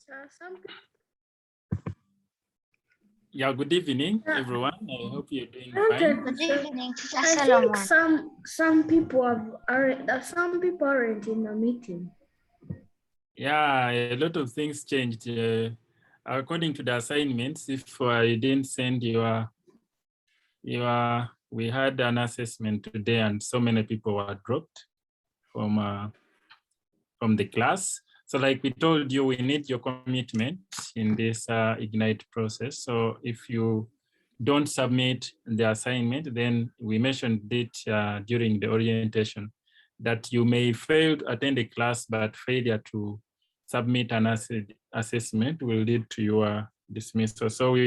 Some Yeah, good evening, everyone. I hope you're doing fine. Good evening, Teacher I Solomon. think some people aren't in the meeting. Yeah, a lot of things changed. According to the assignments, if you didn't send we had an assessment today and so many people were dropped from the class. So like we told you, we need your commitment in this Ignite process. So if you don't submit the assignment, then we mentioned it during the orientation that you may fail to attend a class, but failure to submit an assessment will lead to your dismissal. So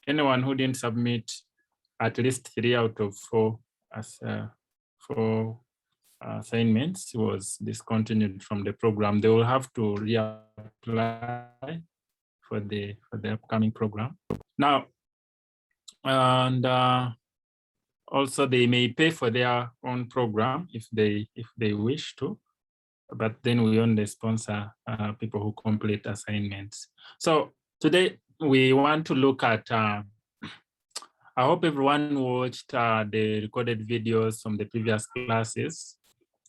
anyone who didn't submit at least 3 out of 4 assignments was discontinued from the program. They will have to reapply for the upcoming program. Now, and also they may pay for their own program if they wish to, but then we only sponsor people who complete assignments. So today we want to look at I hope everyone watched the recorded videos from the previous classes.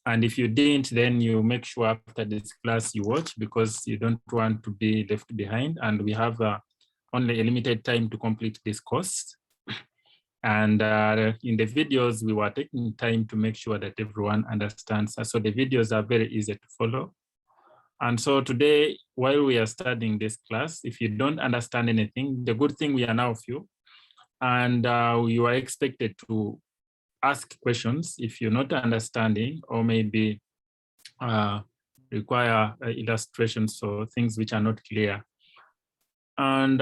And if you didn't, then you make sure after this class you watch, because you don't want to be left behind. And we have only a limited time to complete this course. And in the videos, we were taking time to make sure that everyone understands. So the videos are very easy to follow. And so today, while we are studying this class, if you don't understand anything, the good thing, we are now few, and you are expected to ask questions if you're not understanding, or maybe require illustrations or things which are not clear. And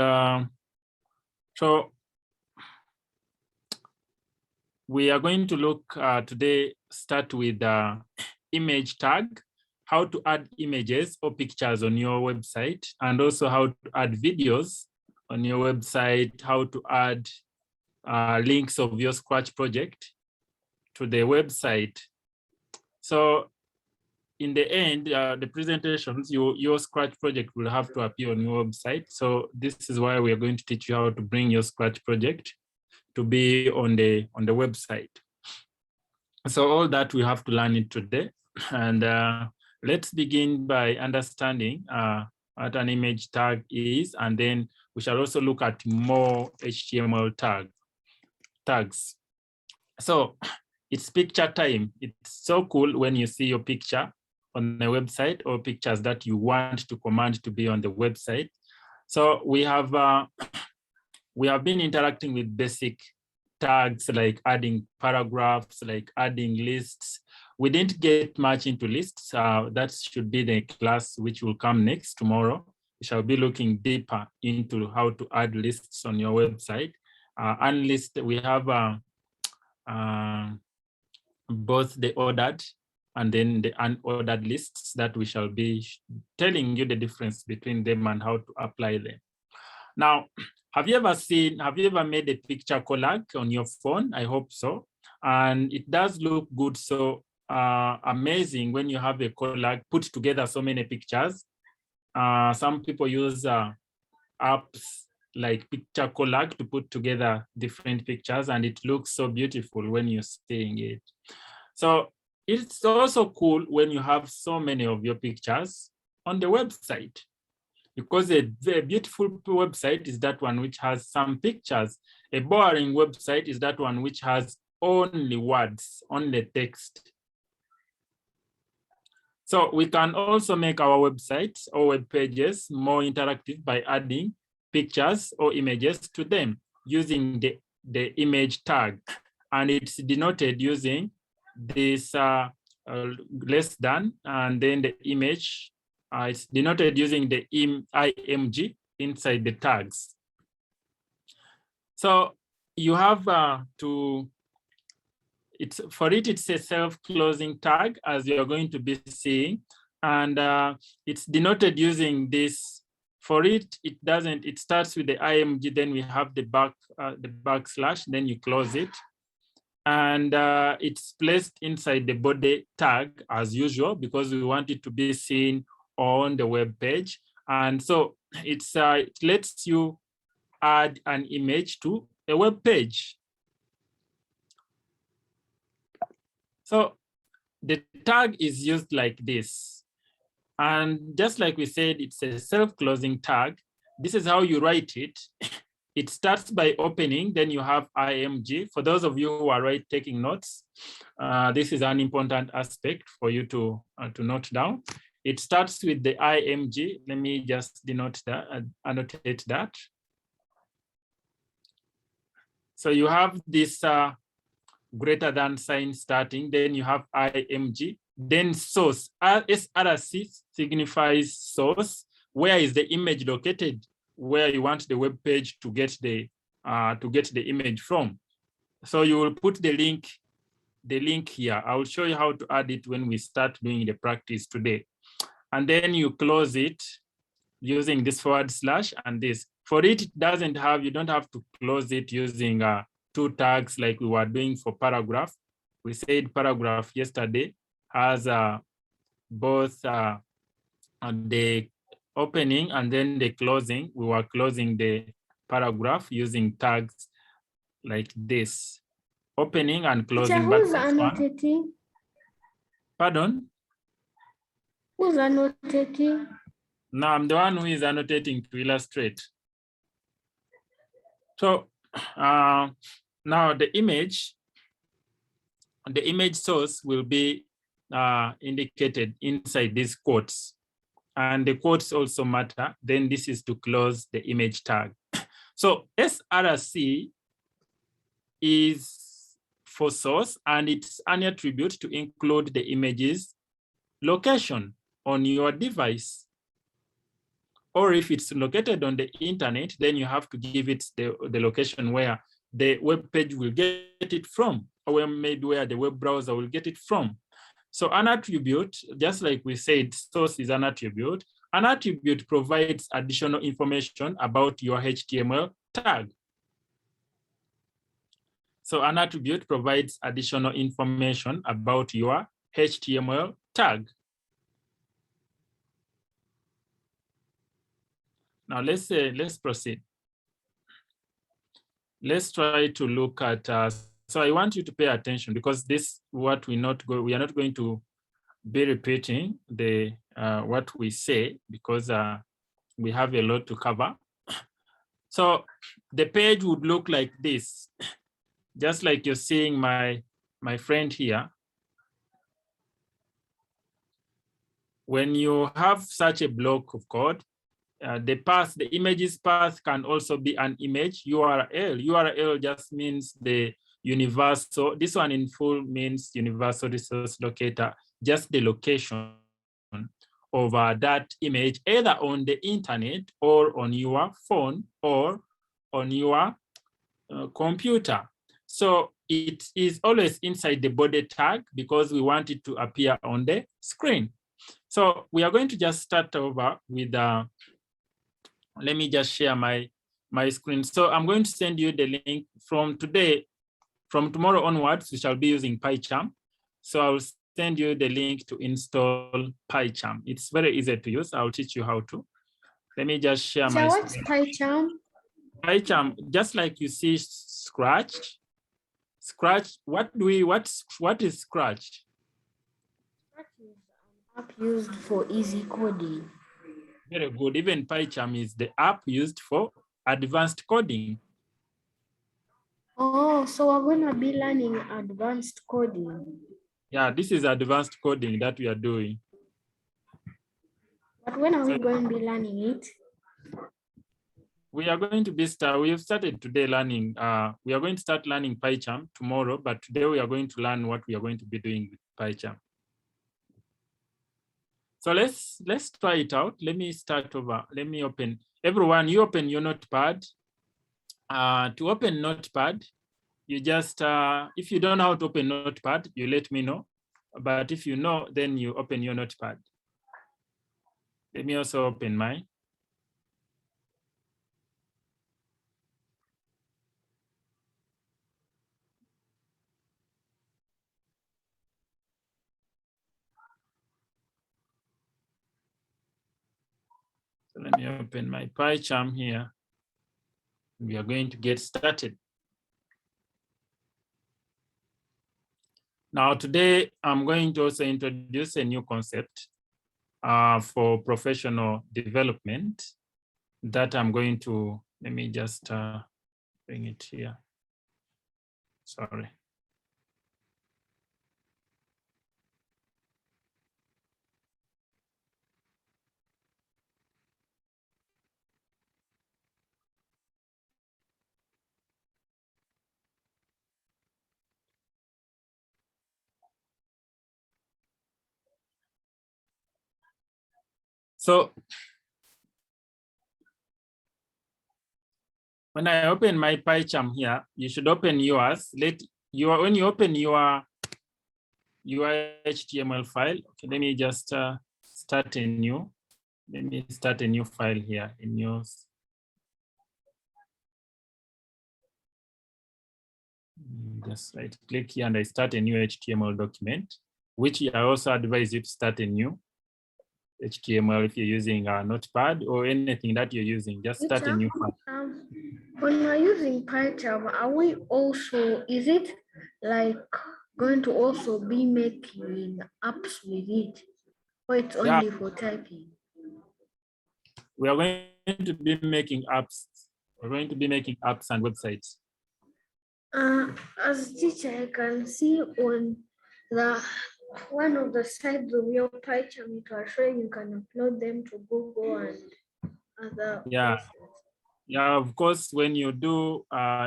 so we are going to look today, start with the image tag, how to add images or pictures on your website, and also how to add videos on your website, how to add links of your Scratch project to the website. So in the end, the presentations, your Scratch project will have to appear on your website. So this is why we are going to teach you how to bring your Scratch project to be on the website. So all that we have to learn it today. And let's begin by understanding what an image tag is, and then we shall also look at more HTML tags. So it's picture time. It's so cool when you see your picture on the website, or pictures that you want to command to be on the website. So we have been interacting with basic tags, like adding paragraphs, like adding lists. We didn't get much into lists. That should be the class which will come next tomorrow. We shall be looking deeper into how to add lists on your website. Unlist, we have both the ordered and then the unordered lists that we shall be telling you the difference between them and how to apply them. Now, have you ever made a picture collage on your phone? I hope so. And it does look good, so amazing when you have a collage, put together so many pictures. Some people use apps like Picture Collage to put together different pictures, and it looks so beautiful when you're seeing it. So it's also cool when you have so many of your pictures on the website, because a very beautiful website is that one which has some pictures. A boring website is that one which has only words, only text. So we can also make our websites or web pages more interactive by adding pictures or images to them using the image tag. And it's denoted using this less than, and then the image, it's denoted using the img inside the tags. So you have it's a self-closing tag, as you're going to be seeing, and it's denoted using this. For it starts with the img, then we have the backslash, then you close it, and it's placed inside the body tag as usual, because we want it to be seen on the web page. And so it lets you add an image to a web page. So the tag is used like this. And just like we said, it's a self-closing tag. This is how you write it. It starts by opening, then you have IMG. For those of you who are taking notes, this is an important aspect for you to note down. It starts with the IMG. Let me just denote that, annotate that. So you have this greater than sign starting, then you have IMG, then source. SRC signifies source. Where is the image located? Where you want the web page to get the image from. So you will put the link here. I will show you how to add it when we start doing the practice today. And then you close it using this / and this. For it, you don't have to close it using two tags like we were doing for paragraph. We said paragraph yesterday has both the opening and then the closing. We were closing the paragraph using tags like this, opening and closing. But who's annotating? Pardon? Who's annotating? No, I'm the one who is annotating to illustrate. So now the image source will be indicated inside these quotes. And the quotes also matter. Then this is to close the image tag. So SRC is for source, and it's an attribute to include the image's location on your device. Or if it's located on the internet, then you have to give it the location where the web page will get it from, or maybe where the web browser will get it from. So an attribute, just like we said, source is an attribute. An attribute provides additional information about your HTML tag. So an attribute provides additional information about your HTML tag. Now let's proceed. Let's try to look at, so I want you to pay attention, because this what we are not going to be repeating the what we say, because we have a lot to cover. So the page would look like this, just like you're seeing my friend here. When you have such a block of code, the image's path can also be an image URL. URL just means the universal. This one in full means universal resource locator, just the location of that image, either on the internet or on your phone or on your computer. So it is always inside the body tag because we want it to appear on the screen. So we are going to just start over with, let me just share my screen. So I'm going to send you the link from today. From tomorrow onwards, we shall be using PyCharm. So I'll send you the link to install PyCharm. It's very easy to use. I'll teach you how to. Let me just share my what's screen. PyCharm? PyCharm, just like you see Scratch. Scratch, what is Scratch? Scratch is an app used for easy coding. Very good. Even PyCharm is the app used for advanced coding. Oh, so we're going to be learning advanced coding. Yeah, this is advanced coding that we are doing. But when are we going to be learning it? We are going to be we have started today learning. We are going to start learning PyCharm tomorrow, but today we are going to learn what we are going to be doing with PyCharm. So let's try it out. Let me start over. Let me open. Everyone, you open your notepad. To open notepad, you just, if you don't know how to open notepad, you let me know. But if you know, then you open your notepad. Let me also open mine. So Let me open my PyCharm here. We are going to get started. Now, today, I'm going to also introduce a new concept for professional development that I'm going to, let me just bring it here. Sorry. So when I open my PyCharm here, you should open yours. When you open your HTML file, okay, let me just start a new. Let me start a new file here in yours. Just right click here and I start a new HTML document, which I also advise you to start a new HTML if you're using a Notepad or anything that you're using. Just start a new file. When we're using PyCharm, are we also, is it like going to also be making apps with it, or it's only for typing? We are going to be making apps. We're going to be making apps and websites. As a teacher, I can see on the one of the sides of your PyCharm, it was showing you can upload them to Google and other places. Yeah, of course, when you do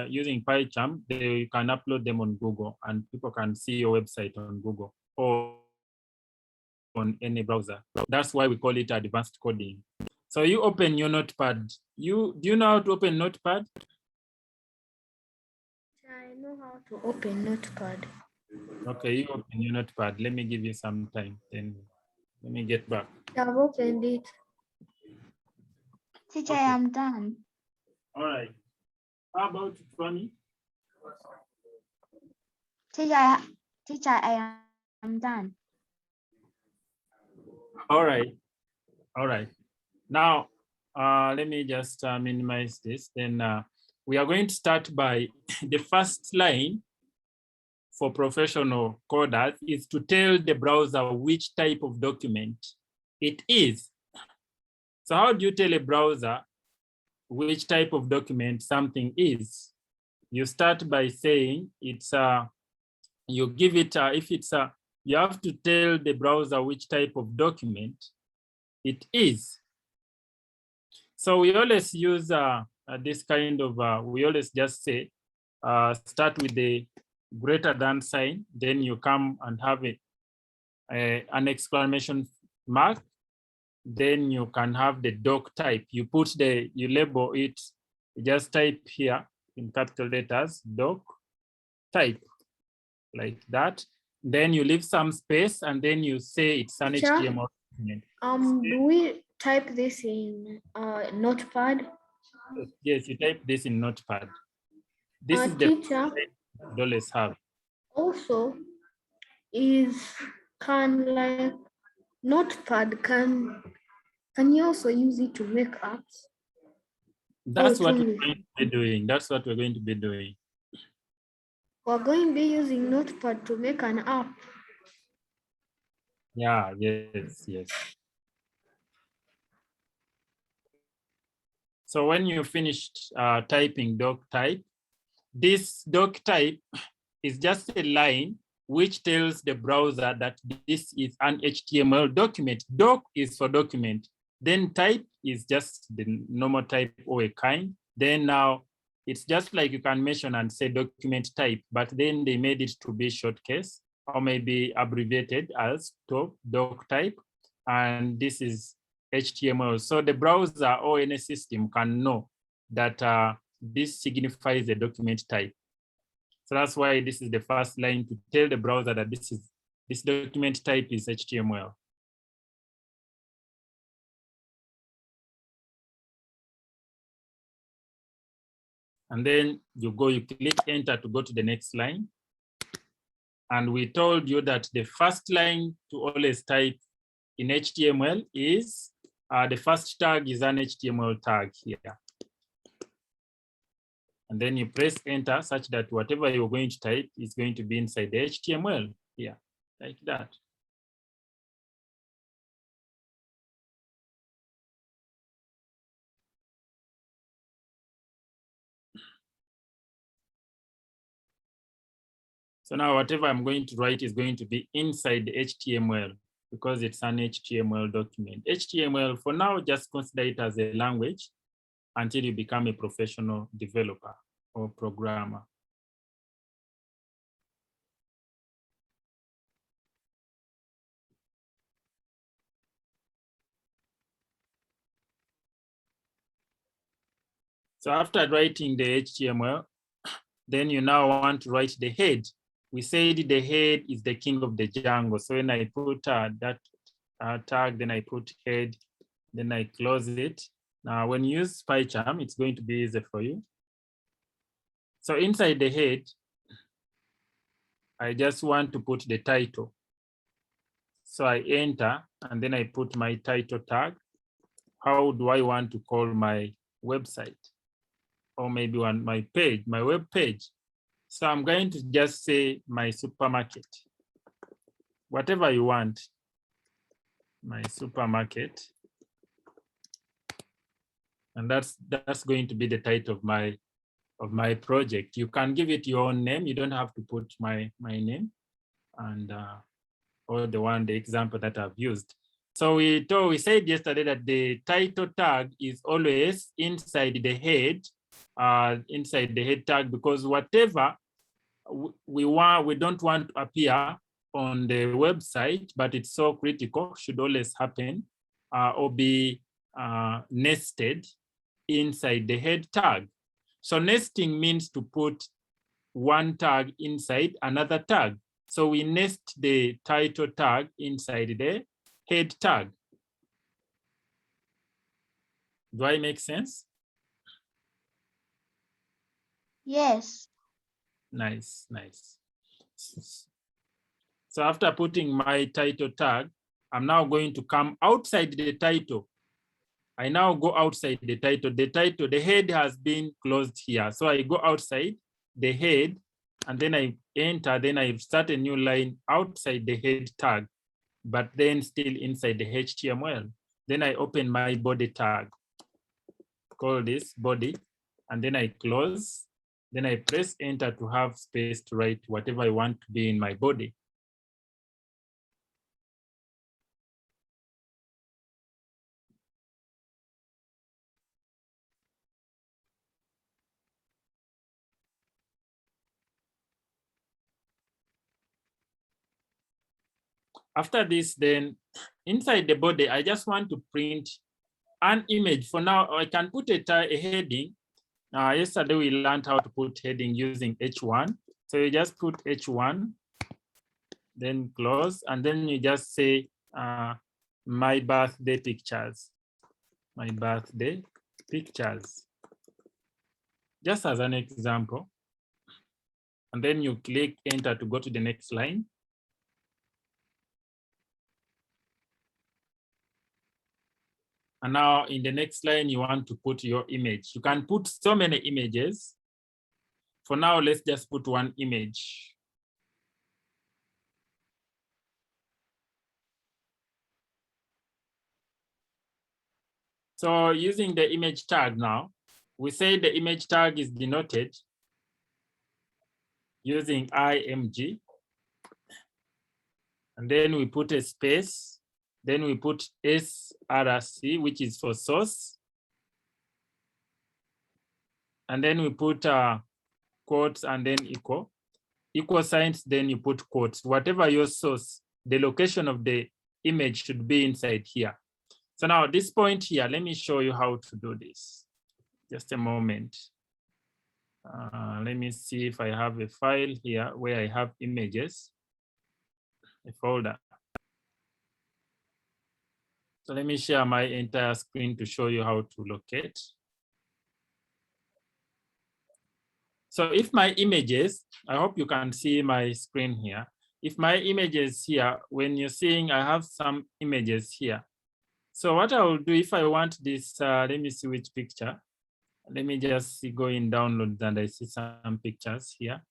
using PyCharm, you can upload them on Google and people can see your website on Google or on any browser. That's why we call it advanced coding. So you open your Notepad. Do you know how to open Notepad? I know how to open Notepad. Okay, you open your Notepad. Let me give you some time. Then let me get back. I've opened it. Teacher, I am done. All right. How about Tony? Teacher, I am done. All right. All right. Now, let me just minimize this. Then we are going to start by the first line for professional coders is to tell the browser which type of document it is. So how do you tell a browser which type of document something is? You start by saying it's you give it if it's you have to tell the browser which type of document it is. So we always use this kind of we always just say start with the greater than sign, then you come and have an exclamation mark, then you can have the doc type. You label it, you just type here in capital letters, doc type, like that. Then you leave some space and then you say it's an HTML document. Do we type this in Notepad? Yes, you type this in Notepad. This is the teacher you always have. Also, like Notepad can you also use it to make apps? That's what we're going to be doing. That's what we're going to be doing. We're going to be using Notepad to make an app. Yeah, yes, yes. So when you finished typing doc type, this doc type is just a line which tells the browser that this is an HTML document. Doc is for document. Then type is just the normal type or a kind. Then now it's just like you can mention and say document type, but then they made it to be short case or maybe abbreviated as doc type. And this is HTML. So the browser or any system can know that this signifies a document type. So that's why this is the first line to tell the browser that this document type is HTML. And then you click enter to go to the next line. And we told you that the first line to always type in HTML is The first tag is an HTML tag here. And then you press enter such that whatever you're going to type is going to be inside the HTML here, like that. So now whatever I'm going to write is going to be inside the HTML because it's an HTML document. HTML, for now, just consider it as a language until you become a professional developer or programmer. So after writing the HTML, then you now want to write the head. We said the head is the king of the jungle. So when I put that tag, then I put head, then I close it. Now when you use PyCharm, it's going to be easy for you. So inside the head, I just want to put the title. So I enter and then I put my title tag. How do I want to call my website? Or maybe on my page, my web page. So I'm going to just say my supermarket. Whatever you want, my supermarket. And that's going to be the title of my project. You can give it your own name. You don't have to put my name and or the example that I've used. So we said yesterday that the title tag is always inside the head tag, because whatever we don't want to appear on the website, but it's so critical, should always happen or be nested inside the head tag. So nesting means to put one tag inside another tag. So we nest the title tag inside the head tag. Do I make sense? Yes. Nice, nice. So after putting my title tag, I'm now going to come outside the title. I now go outside the title. The head has been closed here. So I go outside the head and then I enter, then I start a new line outside the head tag, but then still inside the HTML. Then I open my body tag, call this body, and then I close. Then I press enter to have space to write whatever I want to be in my body. After this, then inside the body, I just want to print an image. For now, I can put a heading. Yesterday, we learned how to put heading using H1. So you just put H1, then close, and then you just say my birthday pictures. My birthday pictures. Just as an example. And then you click enter to go to the next line. And now in the next line, you want to put your image. You can put so many images. For now, let's just put one image. So using the image tag now, we say the image tag is denoted using img. And then we put a space. Then we put src, which is for source. And then we put quotes and then equal signs, then you put quotes. Whatever your source, the location of the image should be inside here. So now this point here, let me show you how to do this. Just a moment. Let me see if I have a file here where I have images, a folder. So let me share my entire screen to show you how to locate. So if my images, I hope you can see my screen here. If my images here, when you're seeing, I have some images here. So what I will do if I want this, let me see which picture. Let me just go in downloads and I see some pictures here,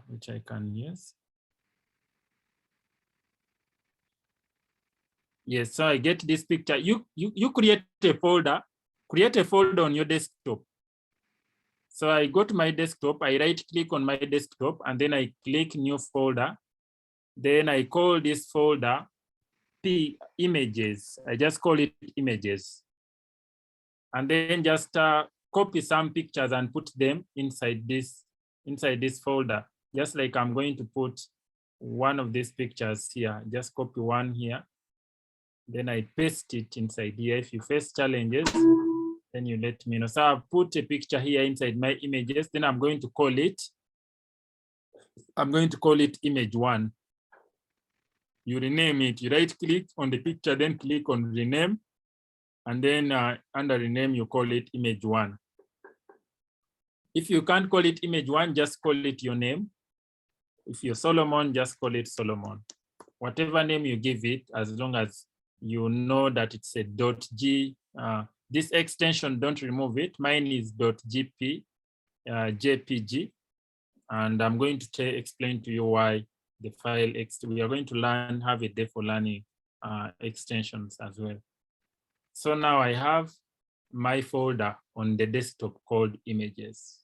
which I can use. Yes, so I get this picture. You create a folder on your desktop. So I go to my desktop, I right click on my desktop and then I click new folder. Then I call this folder images. I just call it images. And then just copy some pictures and put them inside this folder. Just like I'm going to put one of these pictures here. Just copy one here. Then I paste it inside here. If you face challenges, then you let me know. So I've put a picture here inside my images. Then I'm going to call it image 1. You rename it. You right click on the picture, then click on rename. And then under rename, you call it image 1. If you can't call it image 1, just call it your name. If you're Solomon, just call it Solomon. Whatever name you give it, as long as you know that it's a .g. This extension, don't remove it. Mine is .gp, JPG. And I'm going to explain to you why the file, we are going to have a day for learning extensions as well. So now I have my folder on the desktop called images.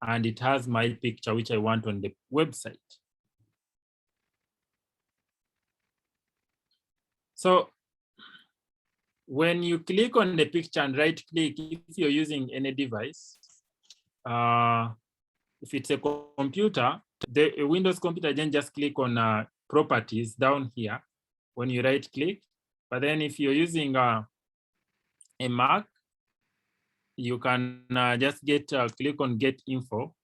And it has my picture, which I want on the website. So when you click on the picture and right click, if you're using any device, if it's a computer, a Windows computer, then just click on properties down here when you right click. But then if you're using a Mac, you can just click on get info.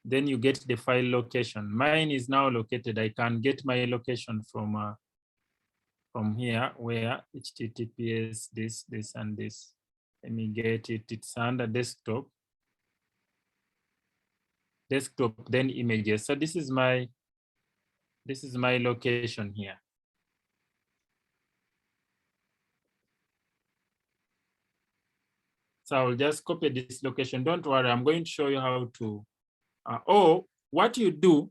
Then you get the file location. Mine is now located. I can get my location from here, where HTTPS this and this. Let me get it. It's under desktop. Desktop, then images. So this is my location here. So I'll just copy this location. Don't worry, I'm going to show you how to. What you do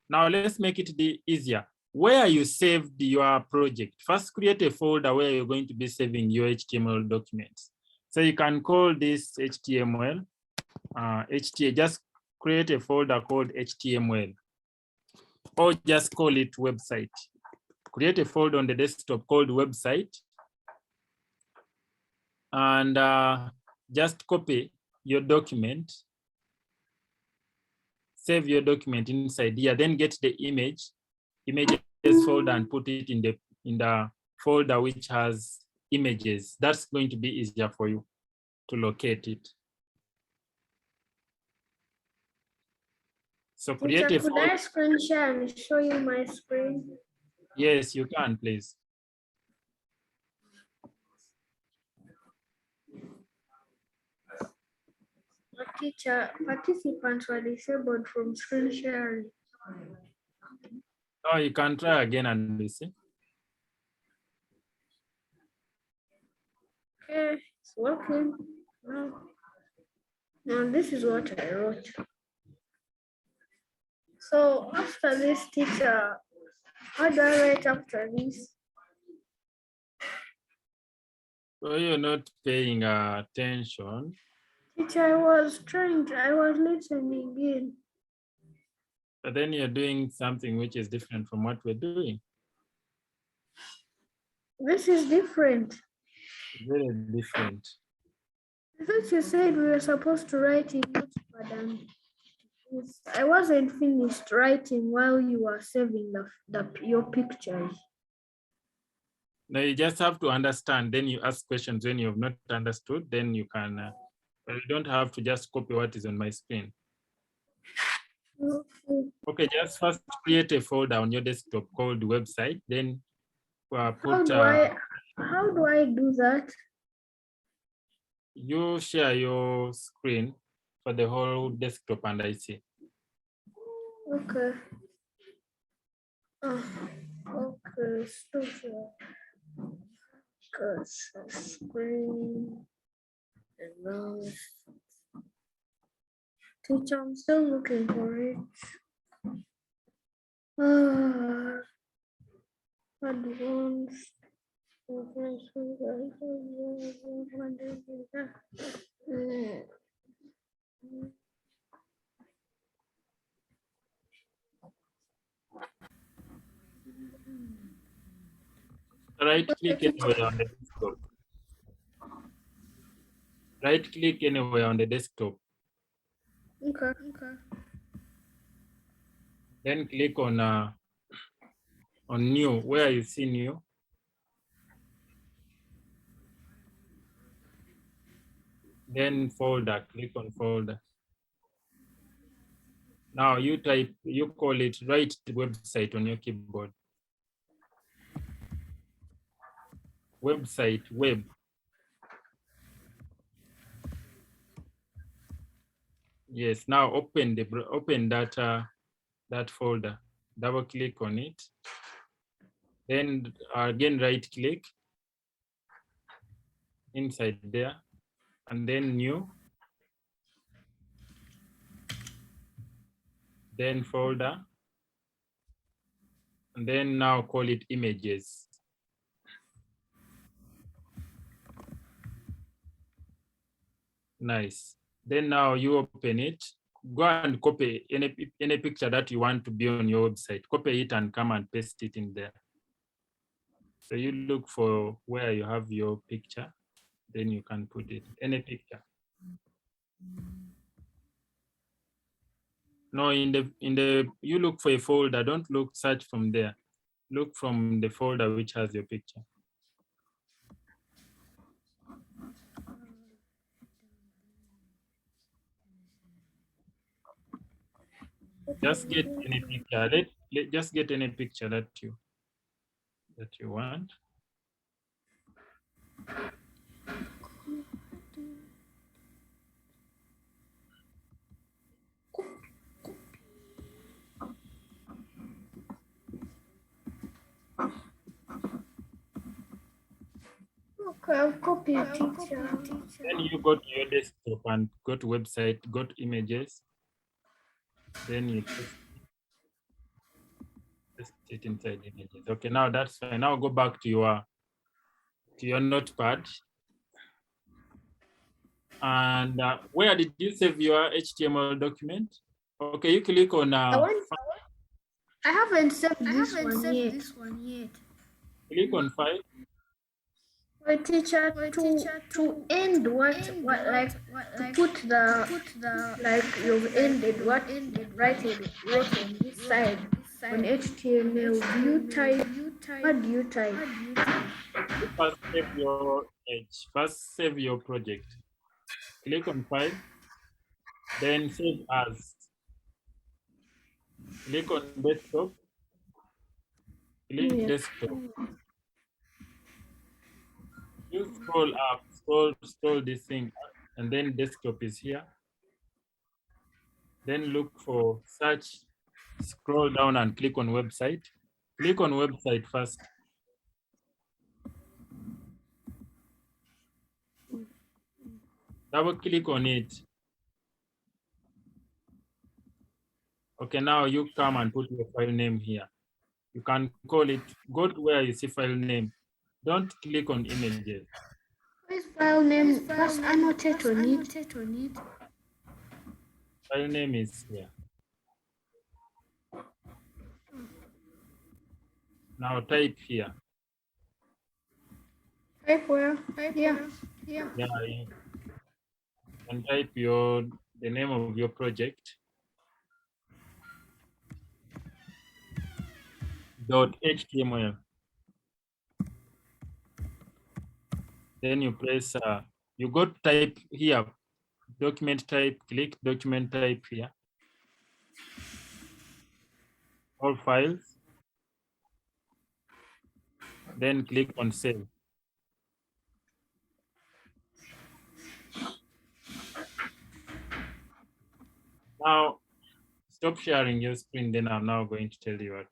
now. Let's make it easier. Where you saved your project, first create a folder where you're going to be saving your HTML documents. So you can call this HTML. Just create a folder called HTML, or just call it website. Create a folder on the desktop called website, and just copy your document. Save your document inside here. Then get the images folder and put it in the folder which has images. That's going to be easier for you to locate it. So create a folder. Could I screen share and show you my screen? Yes, you can, please. Teacher, participants were disabled from screen sharing. Oh, you can try again and we see. Okay, it's working. Now this is what I wrote. So after this, teacher, what do I write after this? So you're not paying attention. Teacher, I was listening in. But then you're doing something which is different from what we're doing. This is different. Very different. I thought you said we were supposed to write in Notepad, and I wasn't finished writing while you were saving your pictures. Now you just have to understand. Then you ask questions when you have not understood. Then you can. But you don't have to just copy what is on my screen. Okay, just first create a folder on your desktop called website. Then put. How do I do that? You share your screen for the whole desktop and I see. Okay. Okay, still sure. Screen. Teacher, I'm still looking for it. Advanced. Right click anywhere on the desktop. Right click anywhere on the desktop. Okay. Then click on new, where you see new. Then folder, click on folder. Now you call it write website on your keyboard. Website, web. Yes, now open that folder. Double click on it. Then again right click inside there, and then new. Then folder. And then now call it images. Nice. Then now you open it. Go and copy any picture that you want to be on your website. Copy it and come and paste it in there. So you look for where you have your picture, then you can put it, any picture. No, in the you look for a folder, don't search from there. Look from the folder which has your picture. Just get any picture. Just get any picture that you want. Okay, I'll copy it, teacher. Then you go to your desktop and go to website, go to images. Then you paste it inside images. Okay, now that's fine. Now go back to your notepad. And where did you save your HTML document? Okay, you click on I haven't saved this one yet. Click on file. Wait, teacher, to end what like to put the like you've ended what wrote on this side on HTML. Do you type? What do you type? You first save your image. First save your project. Click on file. Then save as. Click on desktop. Click desktop. You scroll up, scroll this thing up, and then desktop is here. Then look for search, scroll down and click on website. Click on website first. Double click on it. Okay, now you come and put your file name here. You can call it, go to where you see file name. Don't click on images. Where's file name? What's annotated on it? File name is here. Now type here. Type where? Yeah. Yeah, you can type the name of your project. .html. Then you press, you go to type here, document type, click document type here. All files. Then click on save. Now stop sharing your screen, then I'm now going to tell you what.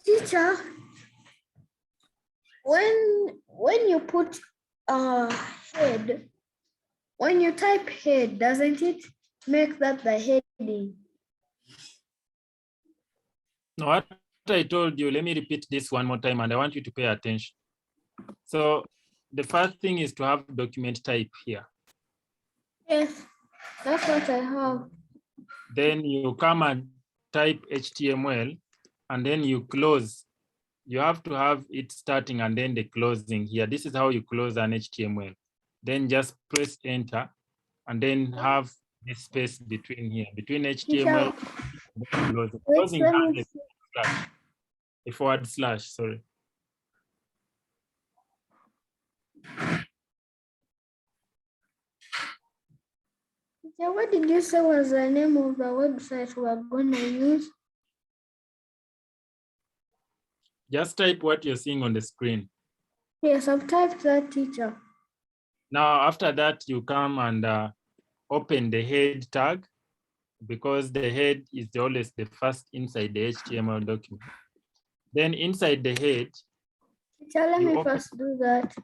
Teacher, when you put head, when you type head, doesn't it make that the heading? No, what I told you, let me repeat this one more time and I want you to pay attention. So the first thing is to have document type here. Yes, that's what I have. Then you come and type HTML and then you close. You have to have it starting and then the closing here. This is how you close an HTML. Then just press enter and then have this space between here, between HTML and closing. Wait, Closing let has me see. a forward slash, sorry. Teacher, what did you say was the name of the website we are going to use? Just type what you're seeing on the screen. Yes, I've typed that, teacher. Now, after that, you come and open the head tag because the head is always the first inside the HTML document. Then inside the head, Teacher, let you me open, first do that.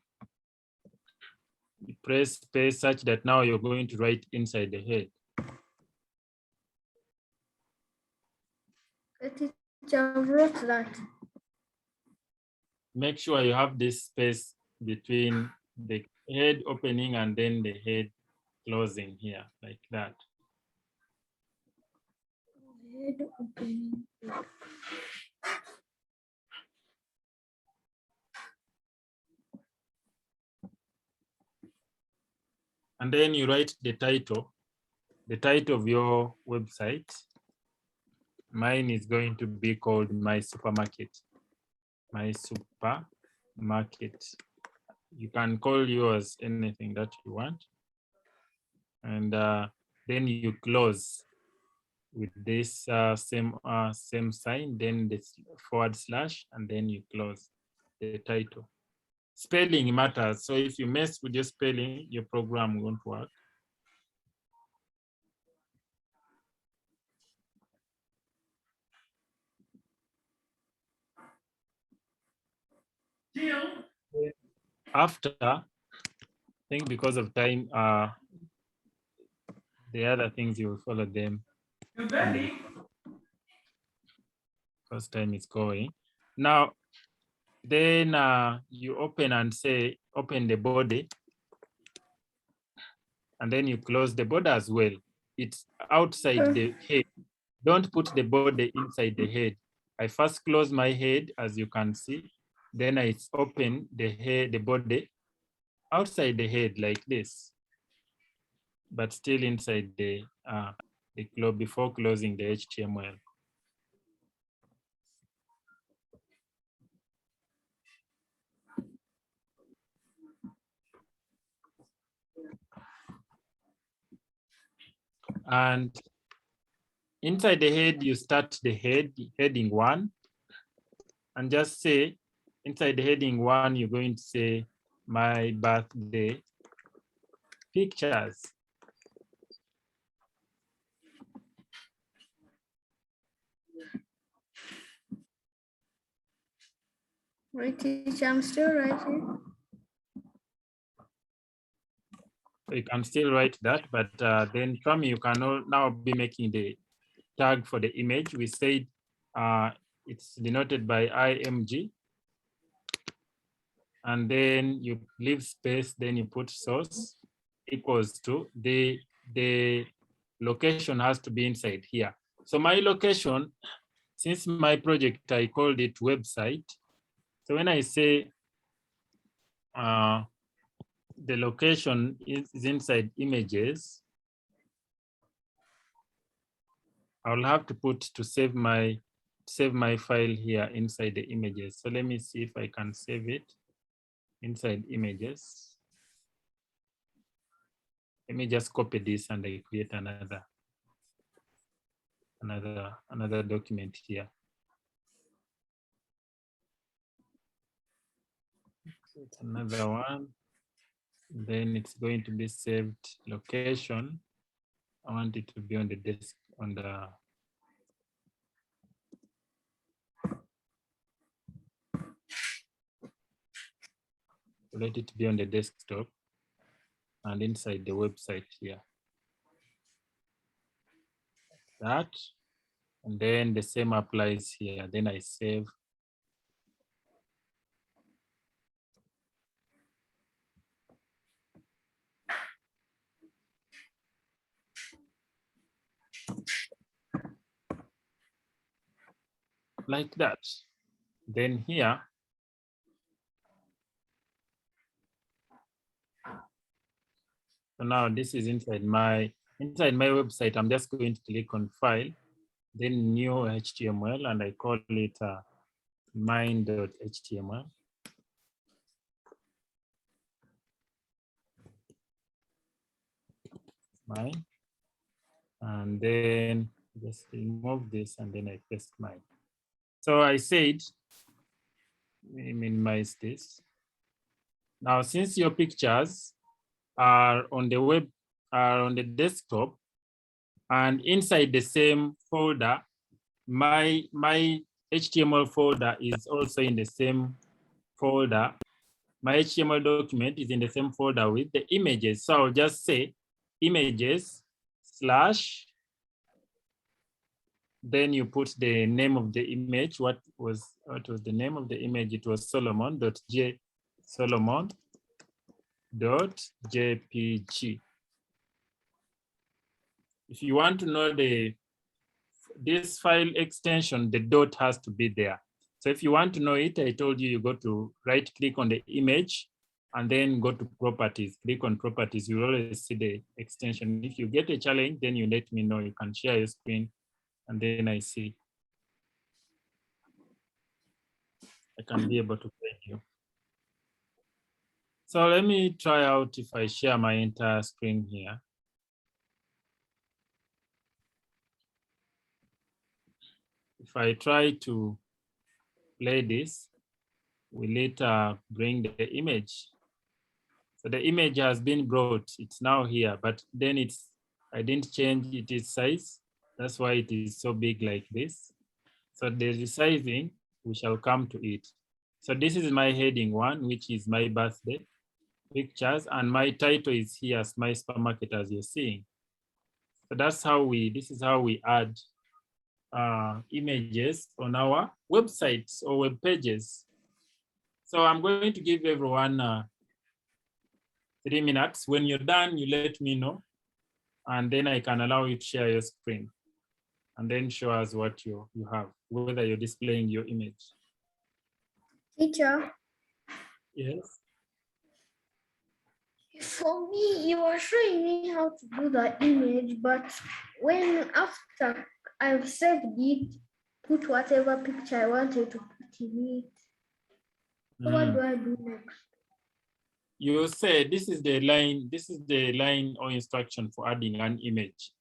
you press space such that now you're going to write inside the head. Okay, teacher, I've wrote that. Make sure you have this space between the head opening and then the head closing here, like that. Head opening. And then you write the title of your website. Mine is going to be called My Supermarket. My Supermarket. You can call yours anything that you want. And then you close with this same sign, then this forward slash, and then you close the title. Spelling matters. So if you mess with your spelling, your program won't work. After, I think because of time, the other things you will follow them because time is going. Now, then you open and say, open the body, and then you close the body as well. It's outside the head. Don't put the body inside the head. I first close my head, as you can see. Then I open the head, the body outside the head like this, but still inside the before closing the HTML. And inside the head, you start the heading 1, and just say, inside the heading 1, you're going to say, my birthday pictures. Right, teacher, I'm still writing. So you can still write that, but then from you can now be making the tag for the image. We said it's denoted by IMG. And then you leave space, then you put source equals to the location has to be inside here. So my location, since my project, I called it website. So when I say the location is inside images, I'll have to put to save my file here inside the images. So let me see if I can save it inside images. Let me just copy this and I create another document here. It's another one. Then it's going to be saved location. I want it to be on the desk on the let it be on the desktop and inside the website here. That, and then the same applies here. Then I save. Like that. Then here, so now this is inside my website. I'm just going to click on File, then New HTML, and I call it mine.html. Mine, and then just remove this, and then I paste mine. So I said, let me minimize this. Now, since your pictures are on the desktop, and inside the same folder, my HTML folder is also in the same folder. My HTML document is in the same folder with the images. So I'll just say images slash, then you put the name of the image. What was the name of the image? It was solomon.jpg. If you want to know this file extension, the dot has to be there. So if you want to know it, I told you, you go to right click on the image and then go to properties, click on properties. You will always see the extension. If you get a challenge, then you let me know. You can share your screen and then I see. I can be able to guide you. So let me try out if I share my entire screen here. If I try to play this, we later bring the image. So the image has been brought, it's now here, but then I didn't change its size. That's why it is so big like this. So the resizing, we shall come to it. So this is my heading 1, which is my birthday pictures, and my title is here, my supermarket, as you're seeing. So that's how this is how we add images on our websites or web pages. So I'm going to give everyone 3 minutes. When you're done, you let me know, and then I can allow you to share your screen and then show us what you have, whether you're displaying your image. Teacher? Yes. For me, you are showing me how to do the image, but when after I've saved it, put whatever picture I wanted to put in it. So what do I do next? You say this is the line or instruction for adding an image.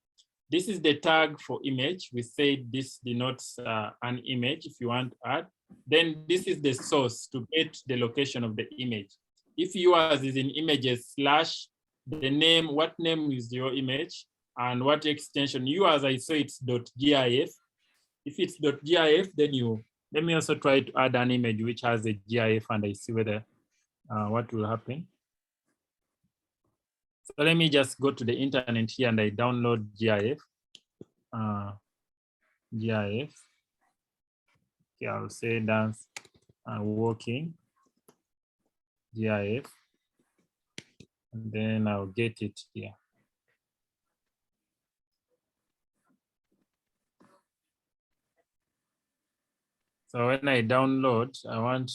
This is the tag for image. We said this denotes an image if you want to add. Then this is the source to get the location of the image. If yours is in images slash the name, what name is your image and what extension? Yours, I saw it's .gif. If it's .gif, then let me also try to add an image which has a GIF and I see whether what will happen. So let me just go to the internet here and I download GIF. GIF. Okay, I'll say dance and walking GIF, and then I'll get it here. So when I download, I want,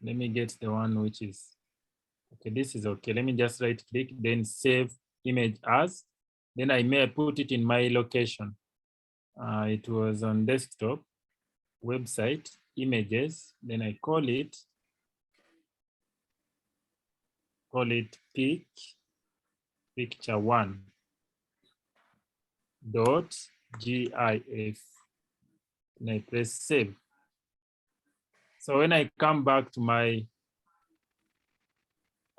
let me get the one which is, okay, this is okay. Let me just right click, then save image as, then I may put it in my location. It was on desktop, website, images, then I call it picture 1 dot GIF. And I press save. So when I come back to I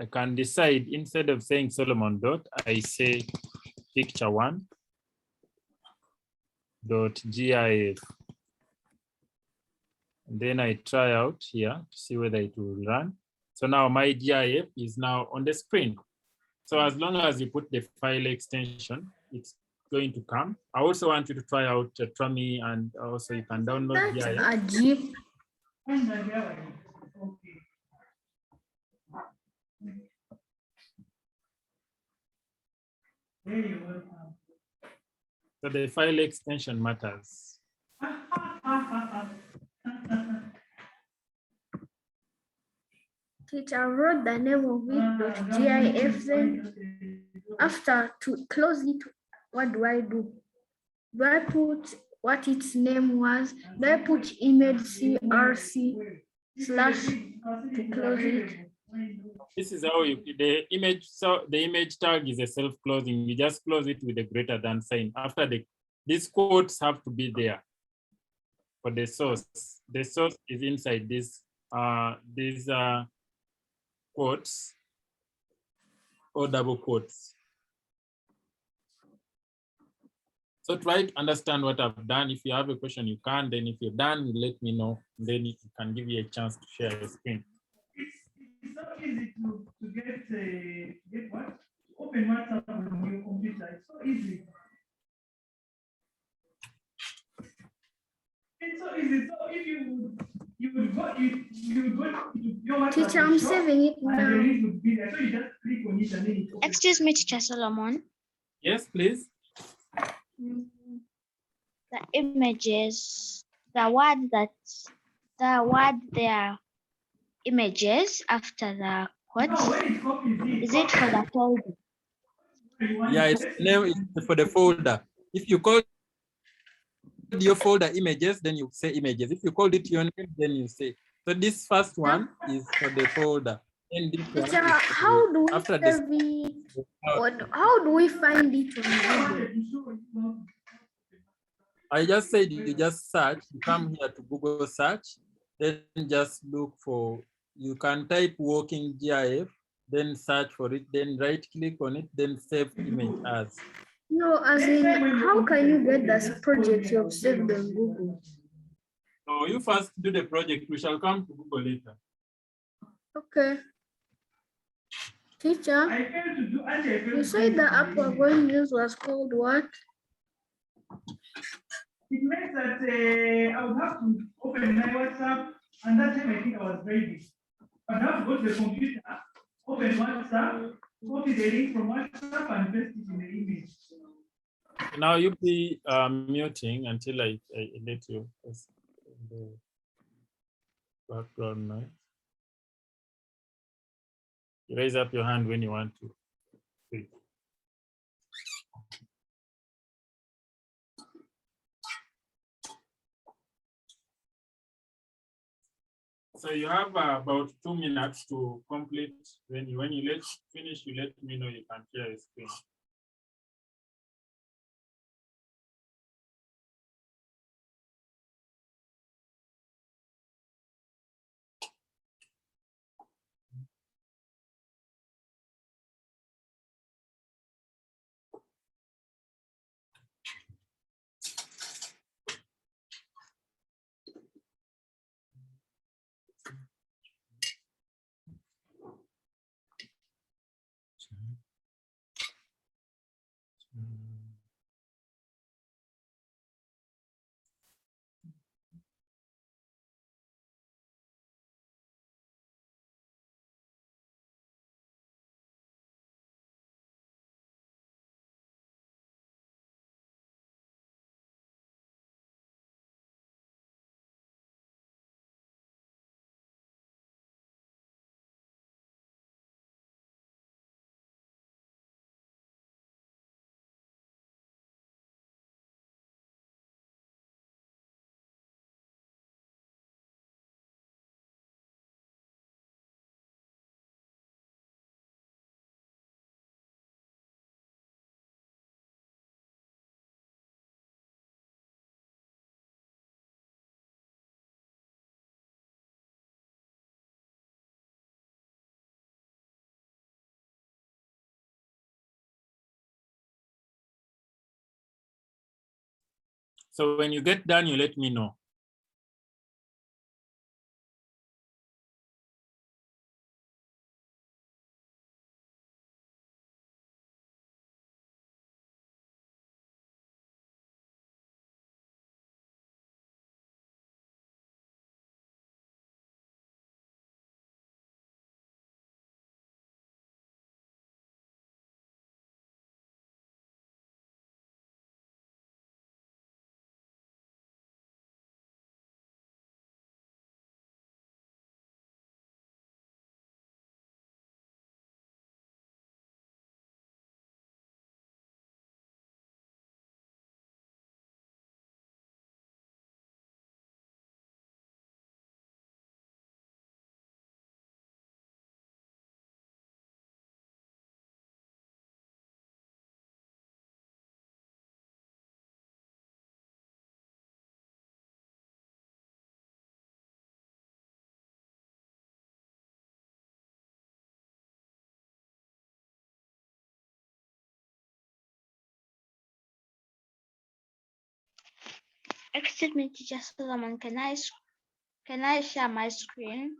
can decide, instead of saying Solomon dot, I say picture 1 dot GIF. And then I try out here to see whether it will run. So now my GIF is now on the screen. So as long as you put the file extension, it's going to come. I also want you to try out Trami, and also you can download That's GIF. a GIF. So the file extension matters. Teacher, I wrote the name of it .gif, then after to close it, what do I do? Do I put what its name was? Do I put image CRC slash to close it? This is how you the image. So the image tag is a self-closing. You just close it with a greater than sign. After these quotes have to be there for the source. The source is inside these quotes or double quotes. So try to understand what I've done. If you have a question, you can. Then if you're done, you let me know. Then it can give you a chance to share your screen. It's so easy to get what? Open WhatsApp on your computer. It's so easy. It's so easy. So if you would go to your WhatsApp Teacher, I'm saving it and the now. link would be there. So you just click on it and then it opens. Excuse me, Teacher Solomon. Yes, please. The images, the word there, images after the No, quotes. when it copies Is it for the folder? Yeah, it's name is for the folder. If you call your folder images, then you say images. If you call it your name, then you say. So this first one is for the folder. And this one Teacher, is for how do we after this. save it? How do we find it on Google? I just said you just search, you come here to Google search, then just look for, you can type working GIF, then search for it, then right click on it, then save image as. No, as in, how can you get this project you have saved on Google? So you first do the project, we shall come to Google later. Okay. Teacher, I failed to do you said the app we're going to use was called what? It means that I would have to open my WhatsApp, and that time I think I was very busy. I'd have to go to the computer, open WhatsApp, copy the link from WhatsApp, and paste it in the image. Now you be muting until I let you the background noise. You raise up your hand when you want to speak. So you have about 2 minutes to complete. When you finish, you let me know. You can share your screen. So when you get done, you let me know. Excuse me, Teacher Solomon, can I share my screen?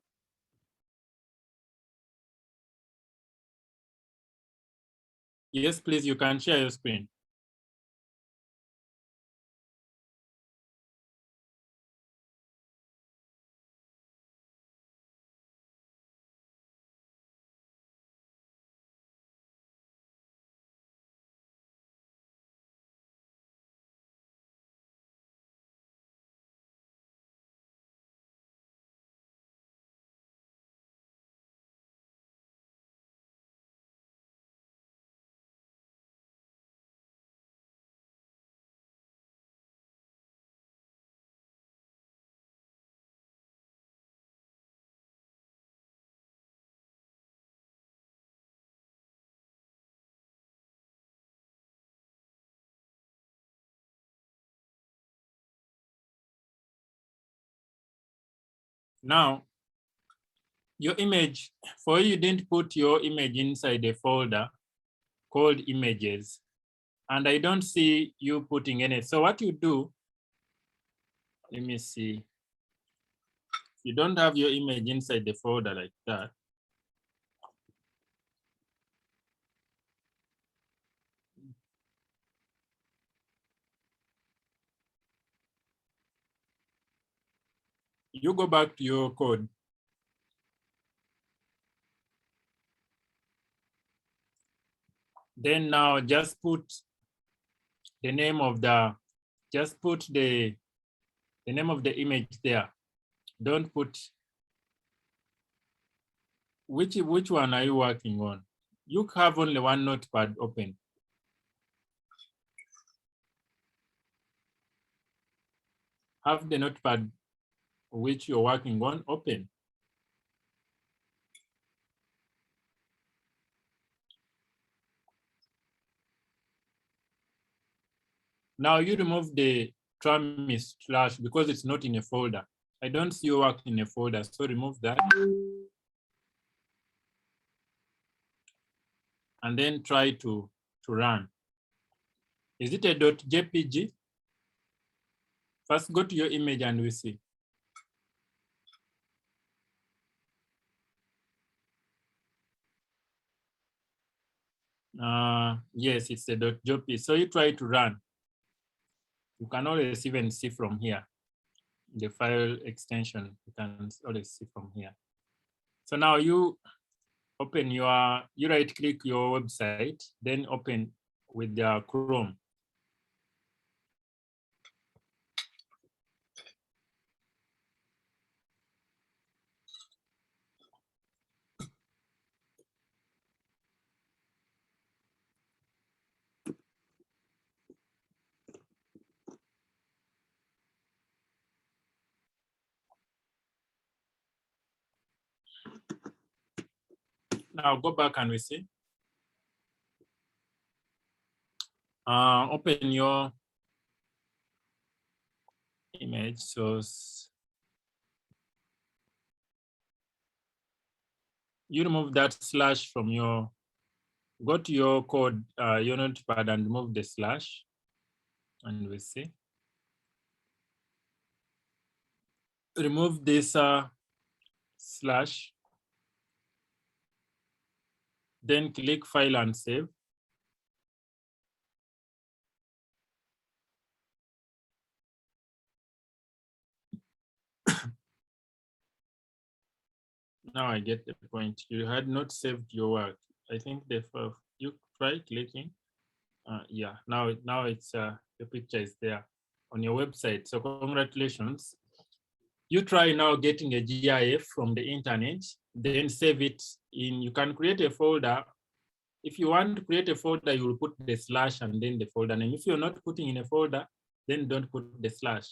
Yes, please, you can share your screen. Now, your image, for you didn't put your image inside a folder called images, and I don't see you putting any. So what you do, let me see. You don't have your image inside the folder like that. You go back to your code. Then now just put the name of the, just put the name of the image there. Don't put, which one are you working on? You have only one notepad open. Have the notepad which you're working on open. Now you remove the tramis slash because it's not in a folder. I don't see your work in a folder, so remove that. And then try to run. Is it a .jpg? First go to your image and we see. Yes, it's a .jpg. So you try to run. You can always even see from here. The file extension, you can always see from here. So now you open your, you right click your website, then open with the Chrome. Now go back and we see. Open your image source. You remove that slash from your, go to your code, your notepad and remove the slash and we see. Remove this slash, then click file and save. Now I get the point. You had not saved your work. I think you try clicking. Yeah, now it's the picture is there on your website. So congratulations. You try now getting a GIF from the internet, then save it in, you can create a folder. If you want to create a folder, you will put the slash and then the folder name. If you're not putting in a folder, then don't put the slash.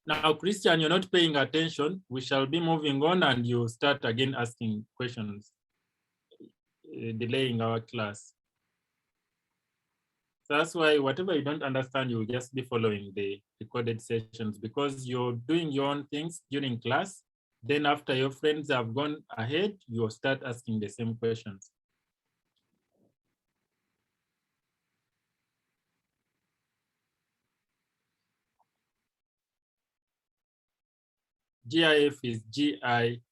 Now, Christian, you're not paying attention. We shall be moving on and you start again asking questions, delaying our class. So that's why whatever you don't understand, you'll just be following the recorded sessions because you're doing your own things during class. Then after your friends have gone ahead, you'll start asking the same questions. GIF is GI.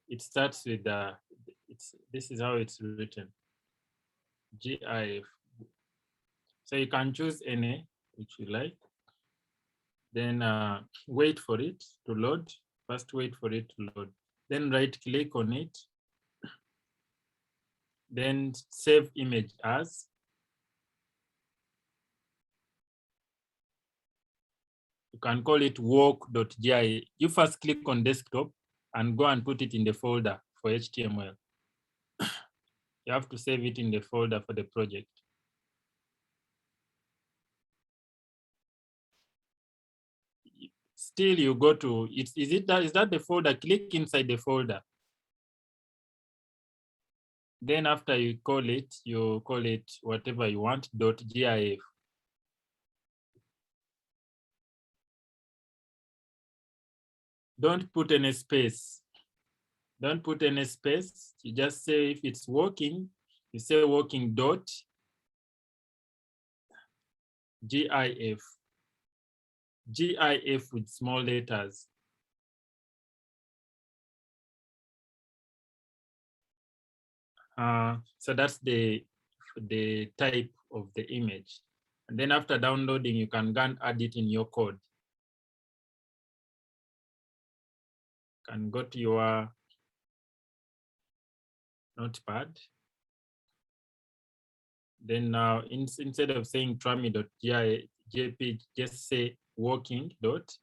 It starts with this is how it's written. GIF. So you can choose any which you like. Then wait for it to load. First wait for it to load. Then right click on it. Then save image as. You can call it work.gi. You first click on desktop and go and put it in the folder for HTML. You have to save it in the folder for the project. Still, you go to is that the folder? Click inside the folder. Then after you call it whatever you want, .gif. Don't put any space. Don't put any space. You just say if it's working, you say working dot GIF. GIF with small letters. So that's the type of the image. And then after downloading, you can go and add it in your code. You can go to your notepad. Then now instead of saying trami.jpg, just say working.gif.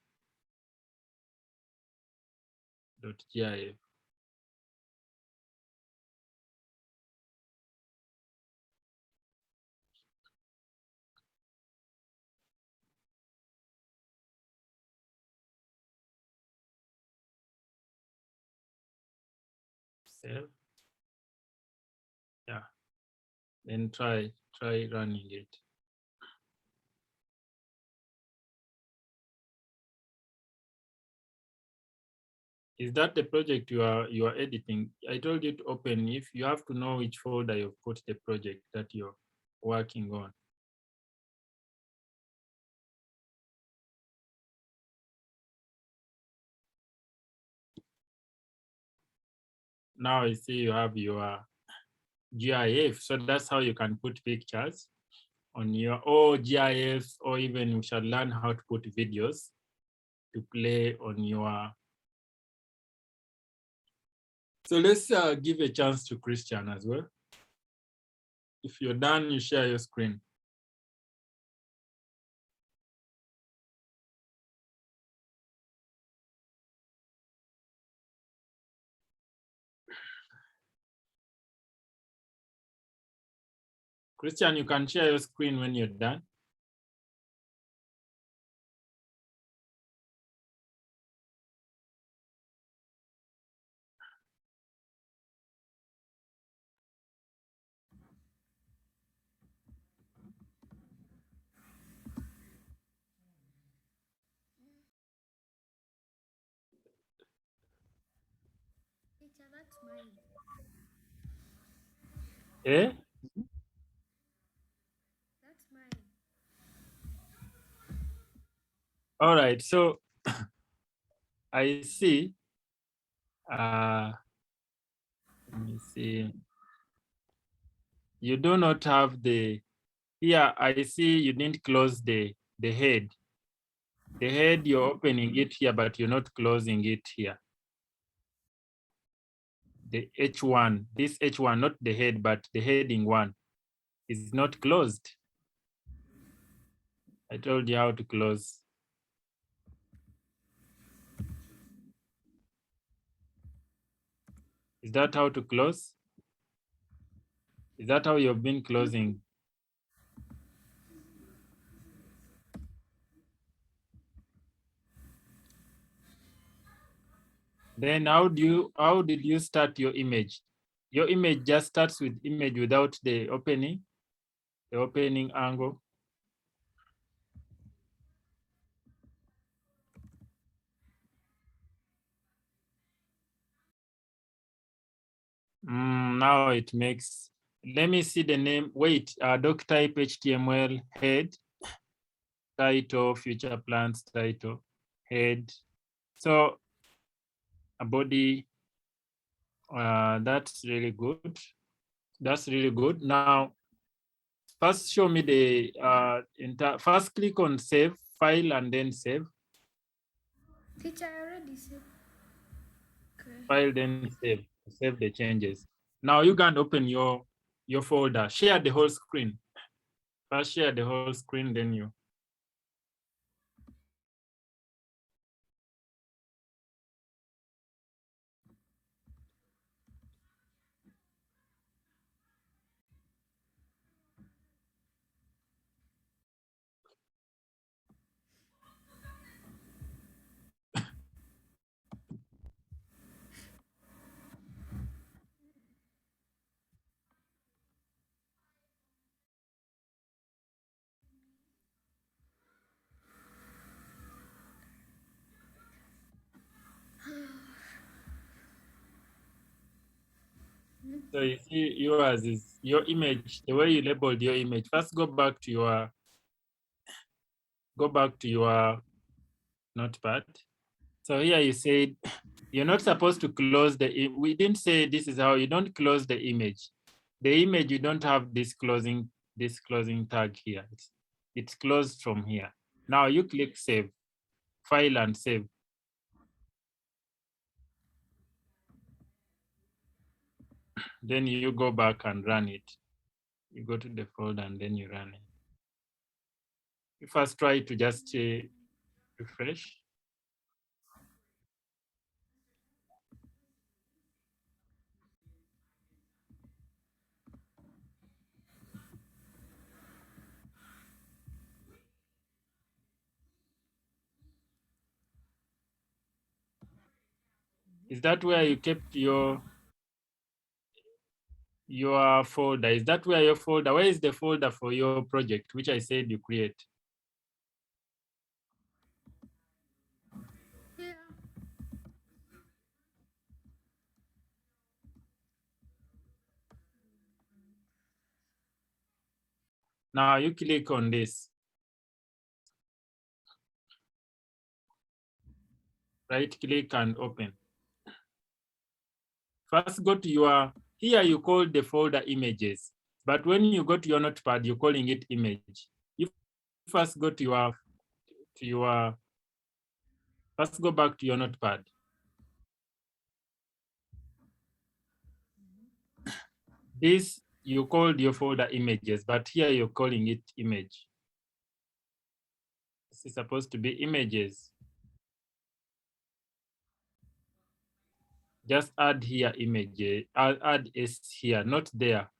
Save. Yeah. Then try running it. Is that the project you are editing? I told you to open. If you have to know which folder you've put the project that you're working on. Now I see you have your GIF. So that's how you can put pictures on your GIFs, or even you shall learn how to put videos to play on your. So let's give a chance to Christian as well. If you're done, you share your screen. Christian, you can share your screen when you're done. Teacher, that's mine. Eh? That's mine. All right, so I see. Let me see. You do not have the, here I see you didn't close the head. The head, you're opening it here, but you're not closing it here. The H1, this H1, not the head, but the heading one is not closed. I told you how to close. Is that how to close? Is that how you've been closing? Then how did you start your image? Your image just starts with image without the opening angle. Now it makes, let me see the name. Wait, doc type HTML head, title, future plans, title, head. So a body. That's really good. That's really good. Now, first show me the first click on save file and then save Teacher, I already said. Okay. file, then save the changes. Now you can open your folder, share the whole screen. First share the whole screen, then you. So you see yours is your image, the way you labeled your image. First go back to your notepad. So here you said you're not supposed to close we didn't say this is how you don't close the image. The image, you don't have this closing tag here. It's closed from here. Now you click save, file and save. Then you go back and run it. You go to the folder and then you run it. You first try to just refresh. Is that where you kept your folder? Is that where your folder? Where is the folder for your project, which I said you create? Yeah. Now you click on this. Right click and open. First go to here you call the folder images, but when you go to your notepad, you're calling it image. You first go to first go back to your notepad. This you called your folder images, but here you're calling it image. This is supposed to be images. Just add here image, add S here, not there.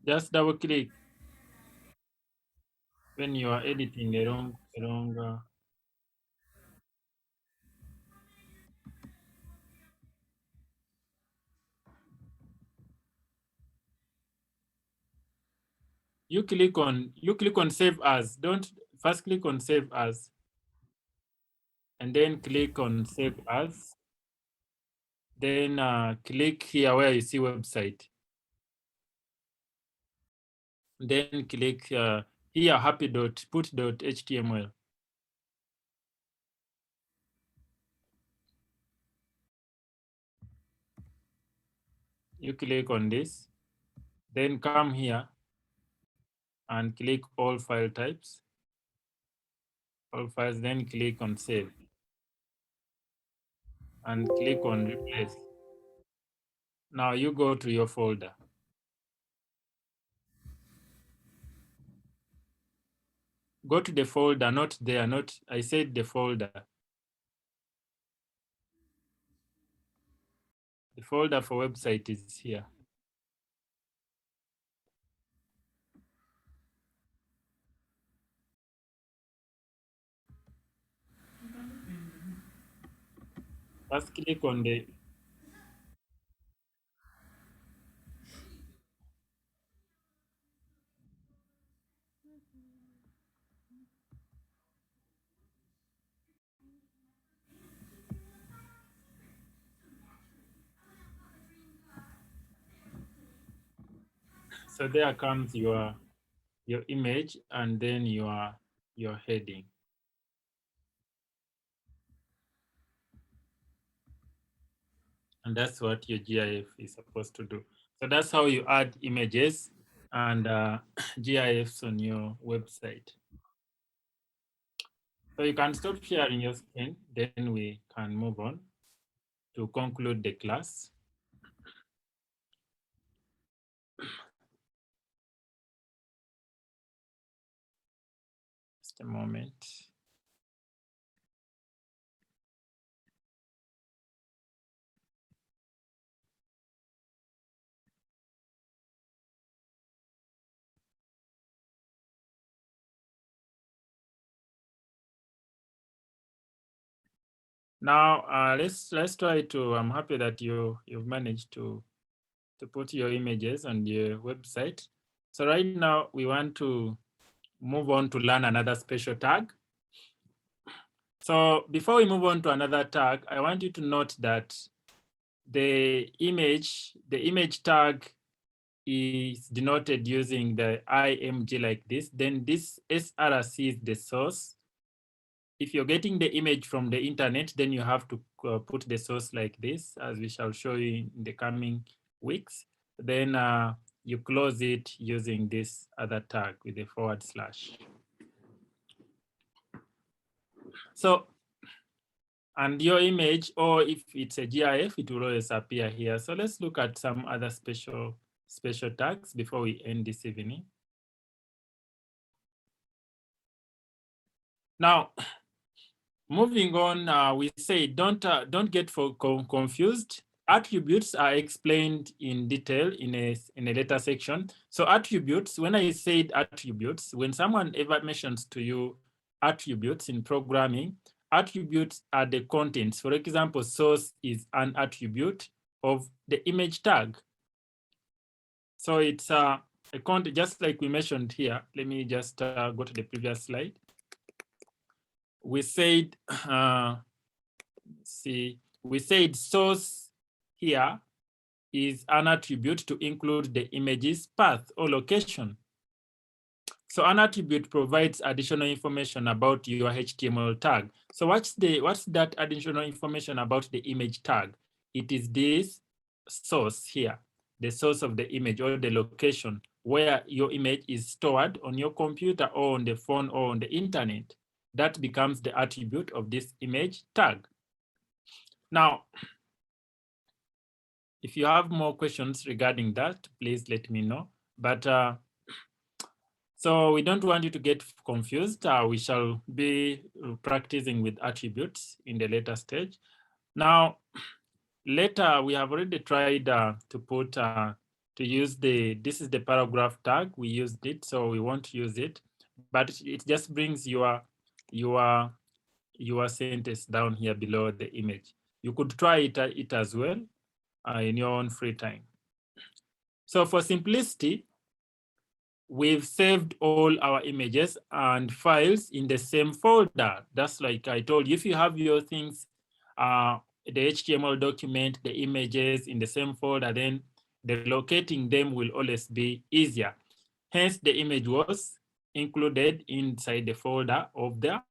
Just double click when you are editing a wrong. You click on save as. Don't first click on save as, and then click on save as. Then click here where you see website. Then click here happy.put.html. You click on this, then come here and click all file types, all files, then click on save and click on replace. Now you go to your folder. Go to the folder, not there, I said the folder. The folder for website is here. First click on the so there comes your image and then your heading. And that's what your GIF is supposed to do. So that's how you add images and GIFs on your website. So you can stop sharing your screen, then we can move on to conclude the class. Just a moment. Now let's try to. I'm happy that you've managed to put your images on your website. So right now we want to move on to learn another special tag. So before we move on to another tag, I want you to note that the image tag is denoted using the img like this. Then this src is the source. If you're getting the image from the internet, then you have to put the source like this, as we shall show you in the coming weeks. Then you close it using this other tag with a /. So, and your image, or if it's a GIF, it will always appear here. So let's look at some other special tags before we end this evening. Now, moving on, we say don't get confused. Attributes are explained in detail in a later section. So attributes, when I said attributes, when someone ever mentions to you attributes in programming, attributes are the contents. For example, source is an attribute of the image tag. So it's a content, just like we mentioned here. Let me just go to the previous slide. We said, we said source here is an attribute to include the image's path or location. So an attribute provides additional information about your HTML tag. So what's that additional information about the image tag? It is this source here, the source of the image or the location where your image is stored on your computer or on the phone or on the internet. That becomes the attribute of this image tag. Now, if you have more questions regarding that, please let me know. But so we don't want you to get confused. We shall be practicing with attributes in the later stage. Now, later we have already tried to put to use this is the paragraph tag. We used it, so we won't use it. But it just brings your sentence down here below the image. You could try it as well in your own free time. So for simplicity, we've saved all our images and files in the same folder. That's like I told you, if you have your things, the HTML document, the images in the same folder, then the locating them will always be easier. Hence, the image was included inside the folder of the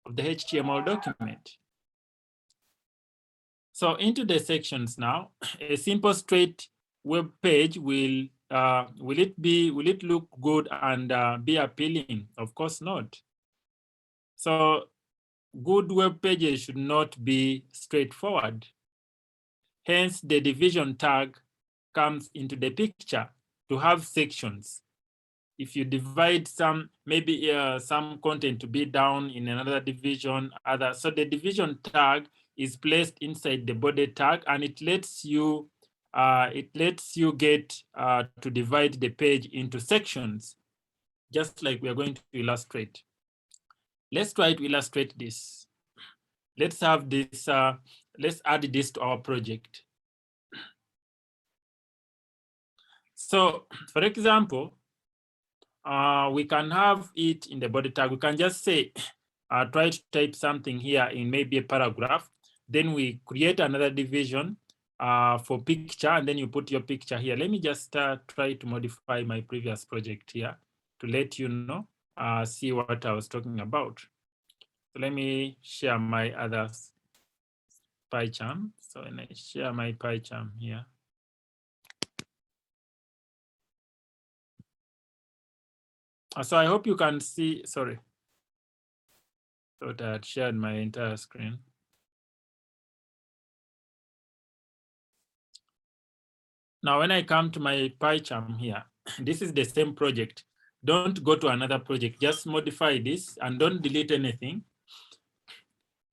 HTML document. So into the sections now, a simple straight web page will it look good and be appealing? Of course not. So good web pages should not be straightforward. Hence the division tag comes into the picture to have sections. If you divide maybe some content to be down in another division, so the division tag is placed inside the body tag, and it lets you get to divide the page into sections, just like we are going to illustrate. Let's try to illustrate this. Let's have this let's add this to our project. So for example, we can have it in the body tag. We can just say, try to type something here in maybe a paragraph. Then we create another division for picture, and then you put your picture here. Let me just try to modify my previous project here to let you know, see what I was talking about. So let me share my other PyCharm. So when I share my PyCharm here. So I hope you can see, sorry. Thought I had shared my entire screen. Now, when I come to my PyCharm here, this is the same project. Don't go to another project, just modify this and don't delete anything.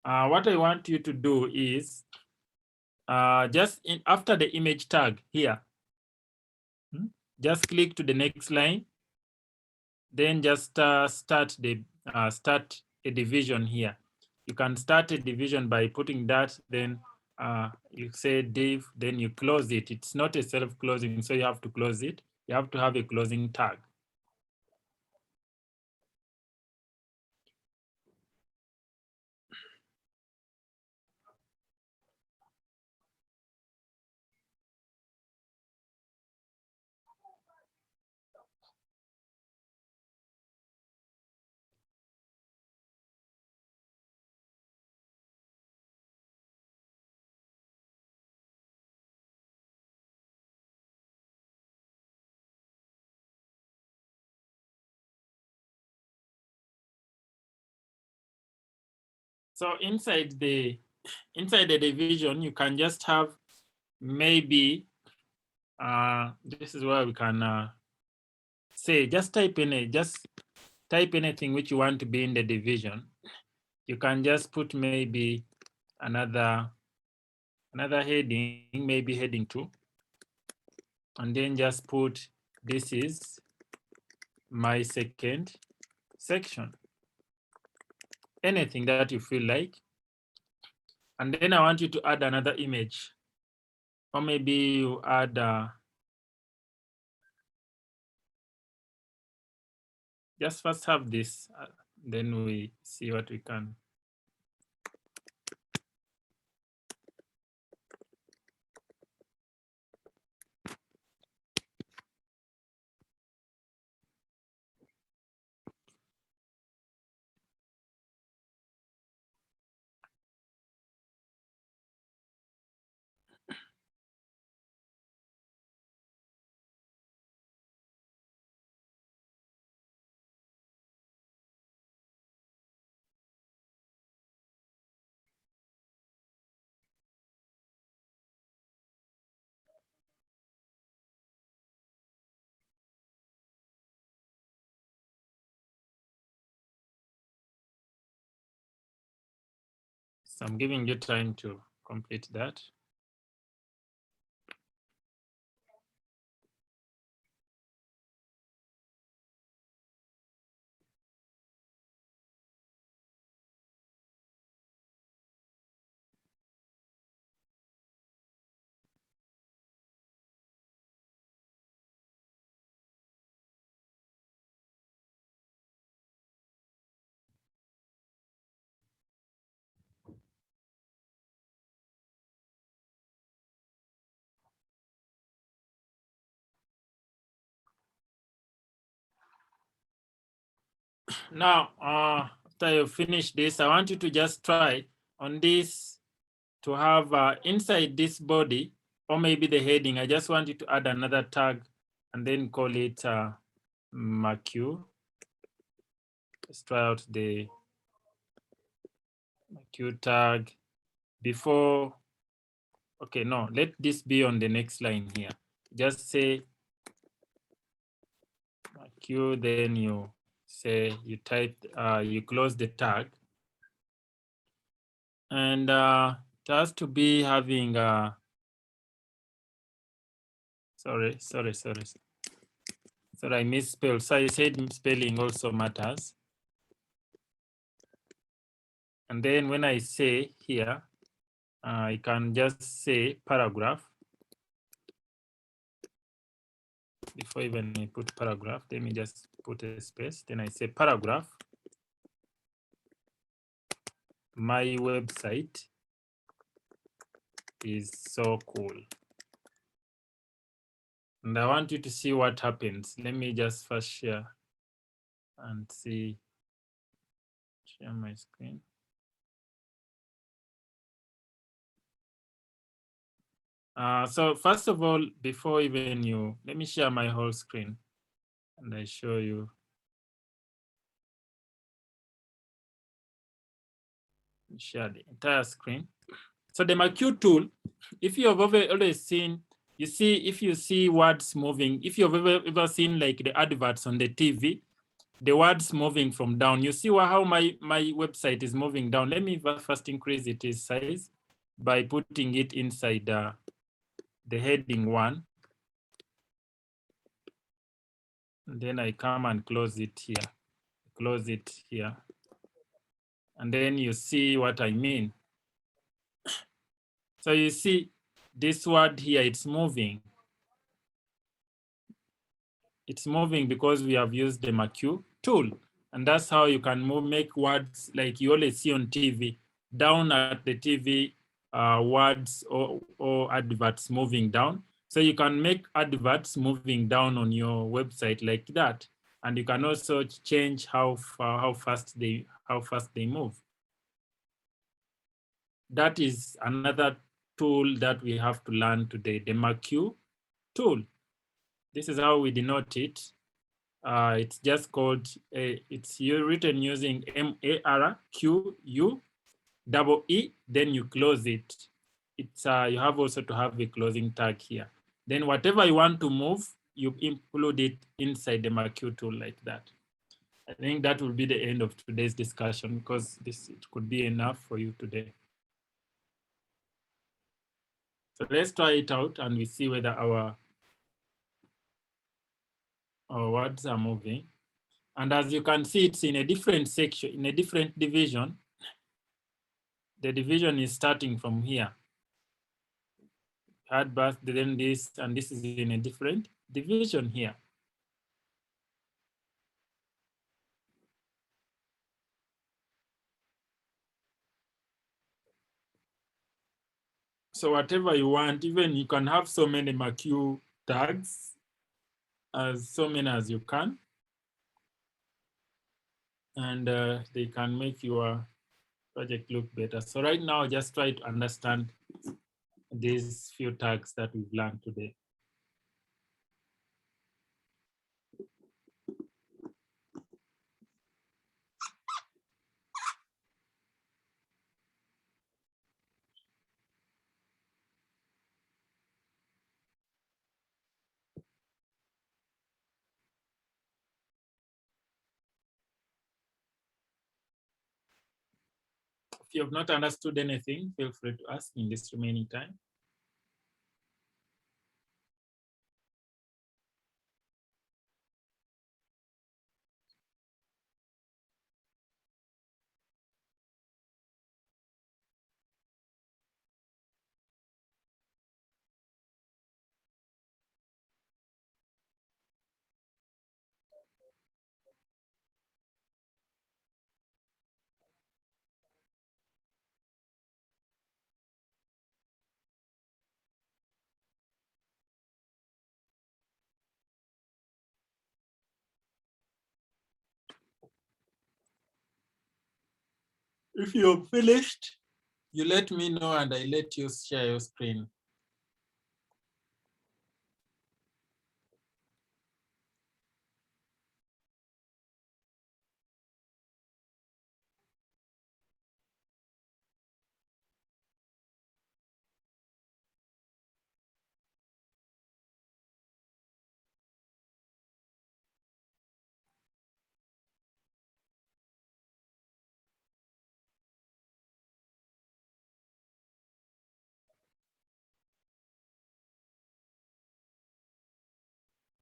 What I want you to do is just after the image tag here, just click to the next line, then just start a division here. You can start a division by putting that, then you say div, then you close it. It's not a self-closing, so you have to close it. You have to have a closing tag. So inside the division, you can just have maybe, this is where we can say, just type anything which you want to be in the division. You can just put maybe another heading, maybe heading 2, and then just put, this is my second section. Anything that you feel like. And then I want you to add another image, or maybe you add just first have this, then we see what we can. So I'm giving you time to complete that. Now, after you finish this, I want you to just try on this to have inside this body, or maybe the heading, I just want you to add another tag and then call it MAQ. Let's try out the MAQ tag before. Okay, no, let this be on the next line here. Just say MAQ, then you say, you type, you close the tag. And it has to be having, sorry, I misspelled. So I said spelling also matters. And then when I say here, I can just say paragraph. Before even I put paragraph, let me just put a space. Then I say paragraph. My website is so cool. And I want you to see what happens. Let me just first share and see. Share my screen. So first of all, before even let me share my whole screen and I show you. Share the entire screen. So the MQ tool, if you have always seen, you see, if you see words moving, if you've ever seen like the adverts on the TV, the words moving from down, you see how my website is moving down. Let me first increase its size by putting it inside the heading 1. And then I come and close it here. And then you see what I mean. So you see this word here, it's moving. It's moving because we have used the MQ tool. And that's how you can make words like you always see on TV. Down at the TV, words or adverts moving down. So you can make adverts moving down on your website like that. And you can also change how fast they move. That is another tool that we have to learn today, the MQ tool. This is how we denote it. It's just called, it's written using MARQUEE, then you close it. It's you have also to have a closing tag here. Then whatever you want to move, you include it inside the MQ tool like that. I think that will be the end of today's discussion because it could be enough for you today. So let's try it out and we see whether our words are moving. And as you can see, it's in a different section, in a different division. The division is starting from here. Hard birth, then this, and this is in a different division here. So whatever you want, even you can have so many MQ tags, so many as you can. And they can make your project look better. So right now, just try to understand these few tags that we've learned today. If you have not understood anything, feel free to ask in this remaining time. If you're finished, you let me know and I let you share your screen.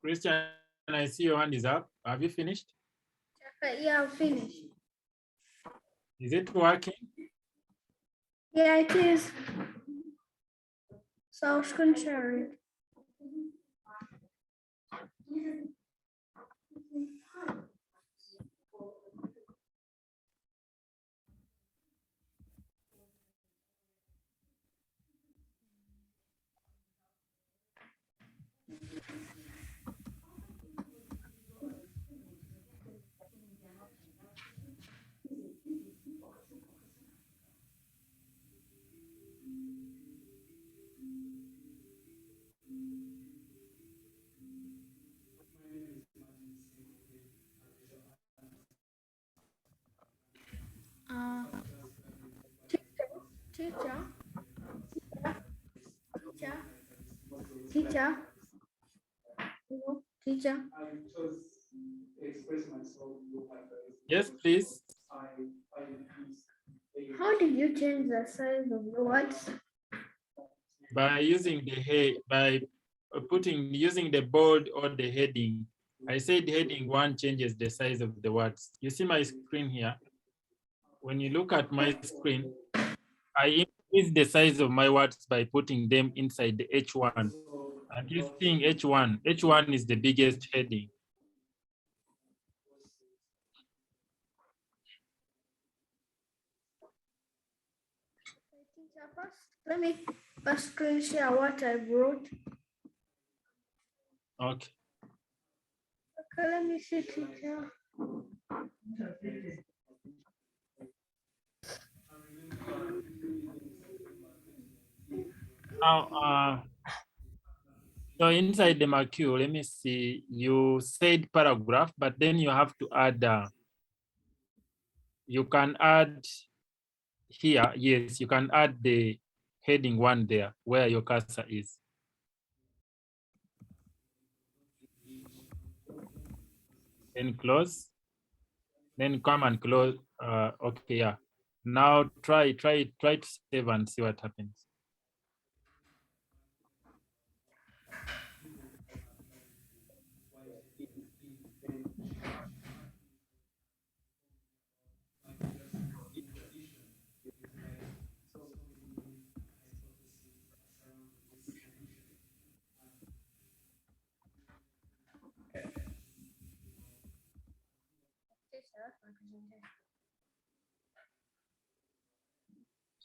Christian, I see your hand is up. Have you finished? Yeah, I'm finished. Is it working? Yeah, it is. So I'll screen share it. Teacher, teacher, hello, teacher. Yes, please. How did you change the size of the words? By using the using the bold or the heading. I said heading 1 changes the size of the words. You see my screen here? When you look at my screen, I increase the size of my words by putting them inside the H1. And you're seeing H1. H1 is the biggest heading. Teacher, let me first screen share what I wrote. Okay. Okay, let me see, teacher. Now, so inside the MAQ, let me see, you said paragraph, but then you have to add, you can add here, yes, you can add the heading 1 there where your cursor is. Then close, then come and close, okay, yeah. Now try to save and see what happens.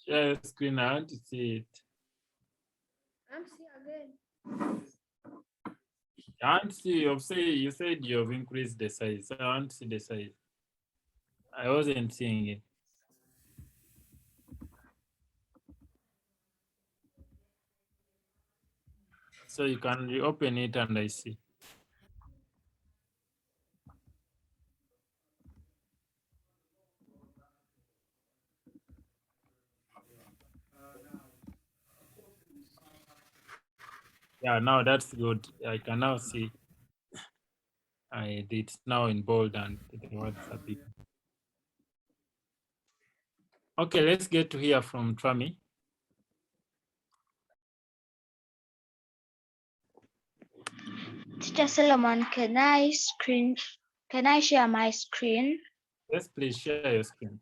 Share your screen and see it. I'm see again. And see, you said you've increased the size. I want to see the size. I wasn't seeing it. So you can reopen it and I see. Yeah, now that's good. I can now see. It's now in bold and the words are big. Okay, let's get to hear from Trami. Teacher Solomon, can I share my screen? Yes, please share your screen.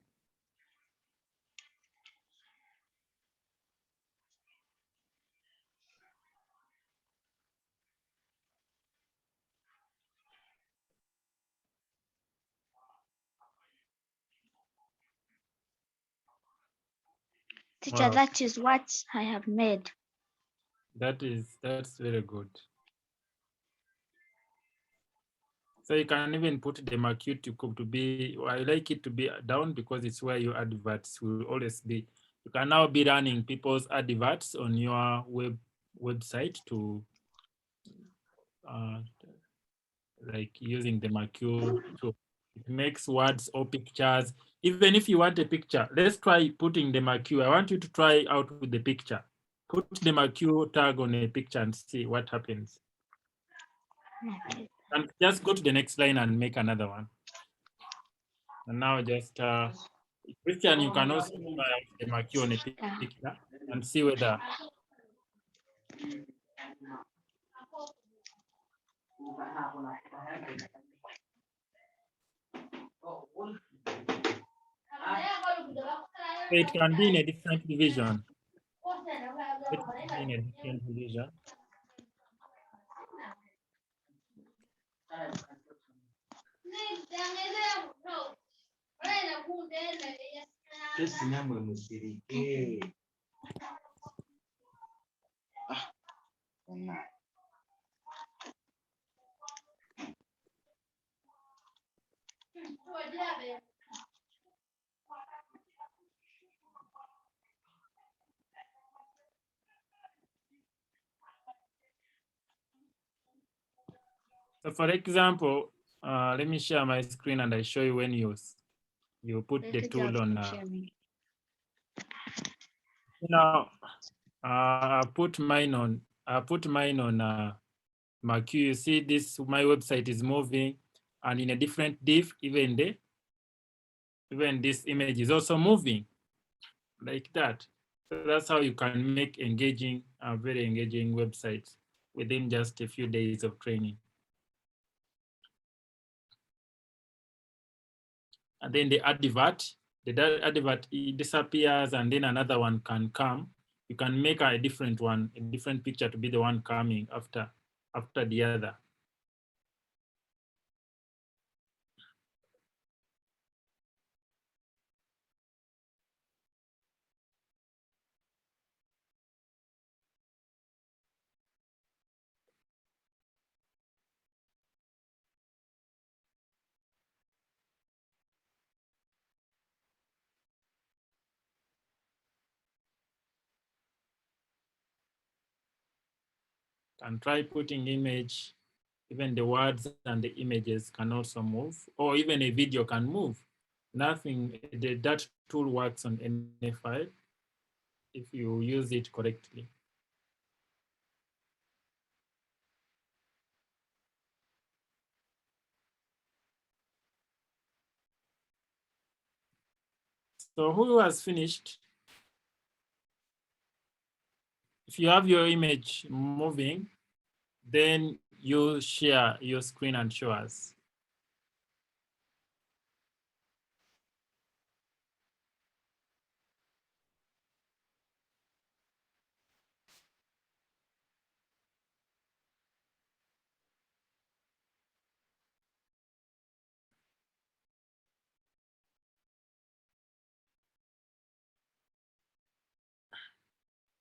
Teacher, Wow, that is what I have made. that's very good. So you can even put the MAQ to be, I like it to be down because it's where your adverts will always be. You can now be running people's adverts on your website to like using the MAQ to it makes words or pictures. Even if you want a picture, let's try putting the MAQ. I want you to try out with the picture. Put the MAQ tag on a picture and see what happens. Okay. And just go to the next line and make another one. And now just Christian, you can also try out the MAQ on a picture and see whether it can be in a different division. Let me be in a different position. So for example, let me share my screen and I show you when you put the tool on. Now, I put mine on Marquee. You see this, my website is moving, and in a different div, even this image is also moving like that. So that's how you can make engaging, very engaging websites within just a few days of training. And then the advert it disappears, and then another one can come. You can make a different one, a different picture to be the one coming after the other. And try putting image, even the words and the images can also move, or even a video can move. Nothing, that tool works on any file if you use it correctly. So who has finished? If you have your image moving, then you share your screen and show us.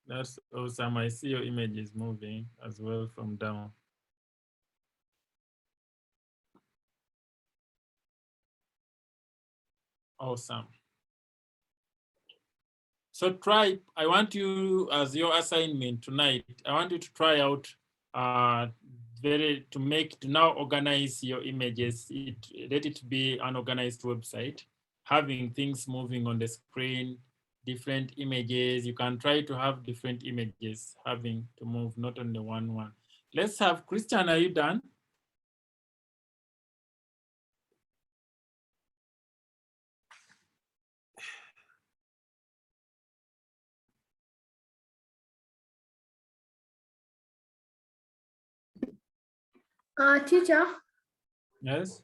That's awesome. I see your image is moving as well from down. Awesome. So I want you, as your assignment tonight, I want you to try out to now organize your images. Let it be an organized website, having things moving on the screen, different images. You can try to have different images having to move, not only one. Let's have Christian, are you done? Teacher, Yes.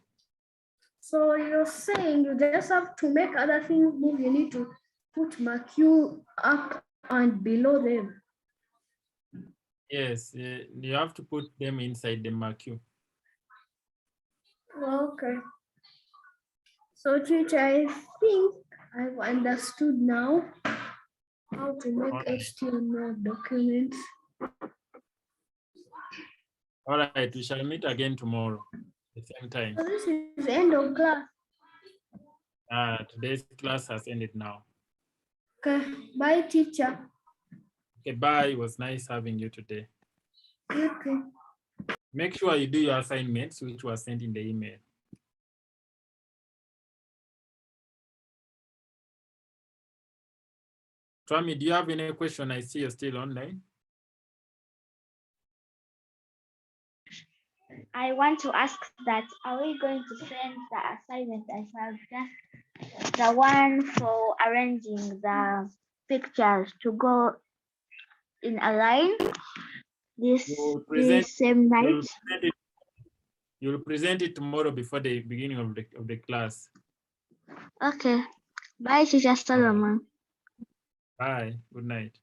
so you're saying you just have to make other things move, you need to put Marquee up and below them. Yes, you have to put them inside the Marquee. Okay. So teacher, I think I've understood now how to make HTML documents. All right, we shall meet again tomorrow at the same time. So this is the end of class. Today's class has ended now. Okay, bye teacher. Okay, bye. It was nice having you today. Okay. Make sure you do your assignments, which were sent in the email. Twami, do you have any question? I see you're still online. I want to ask that, are we going to send the assignment as well? The one for arranging the pictures to go in a line this same night? You'll present it tomorrow before the beginning of the class. Okay. Bye, Teacher Solomon. Bye. Good night.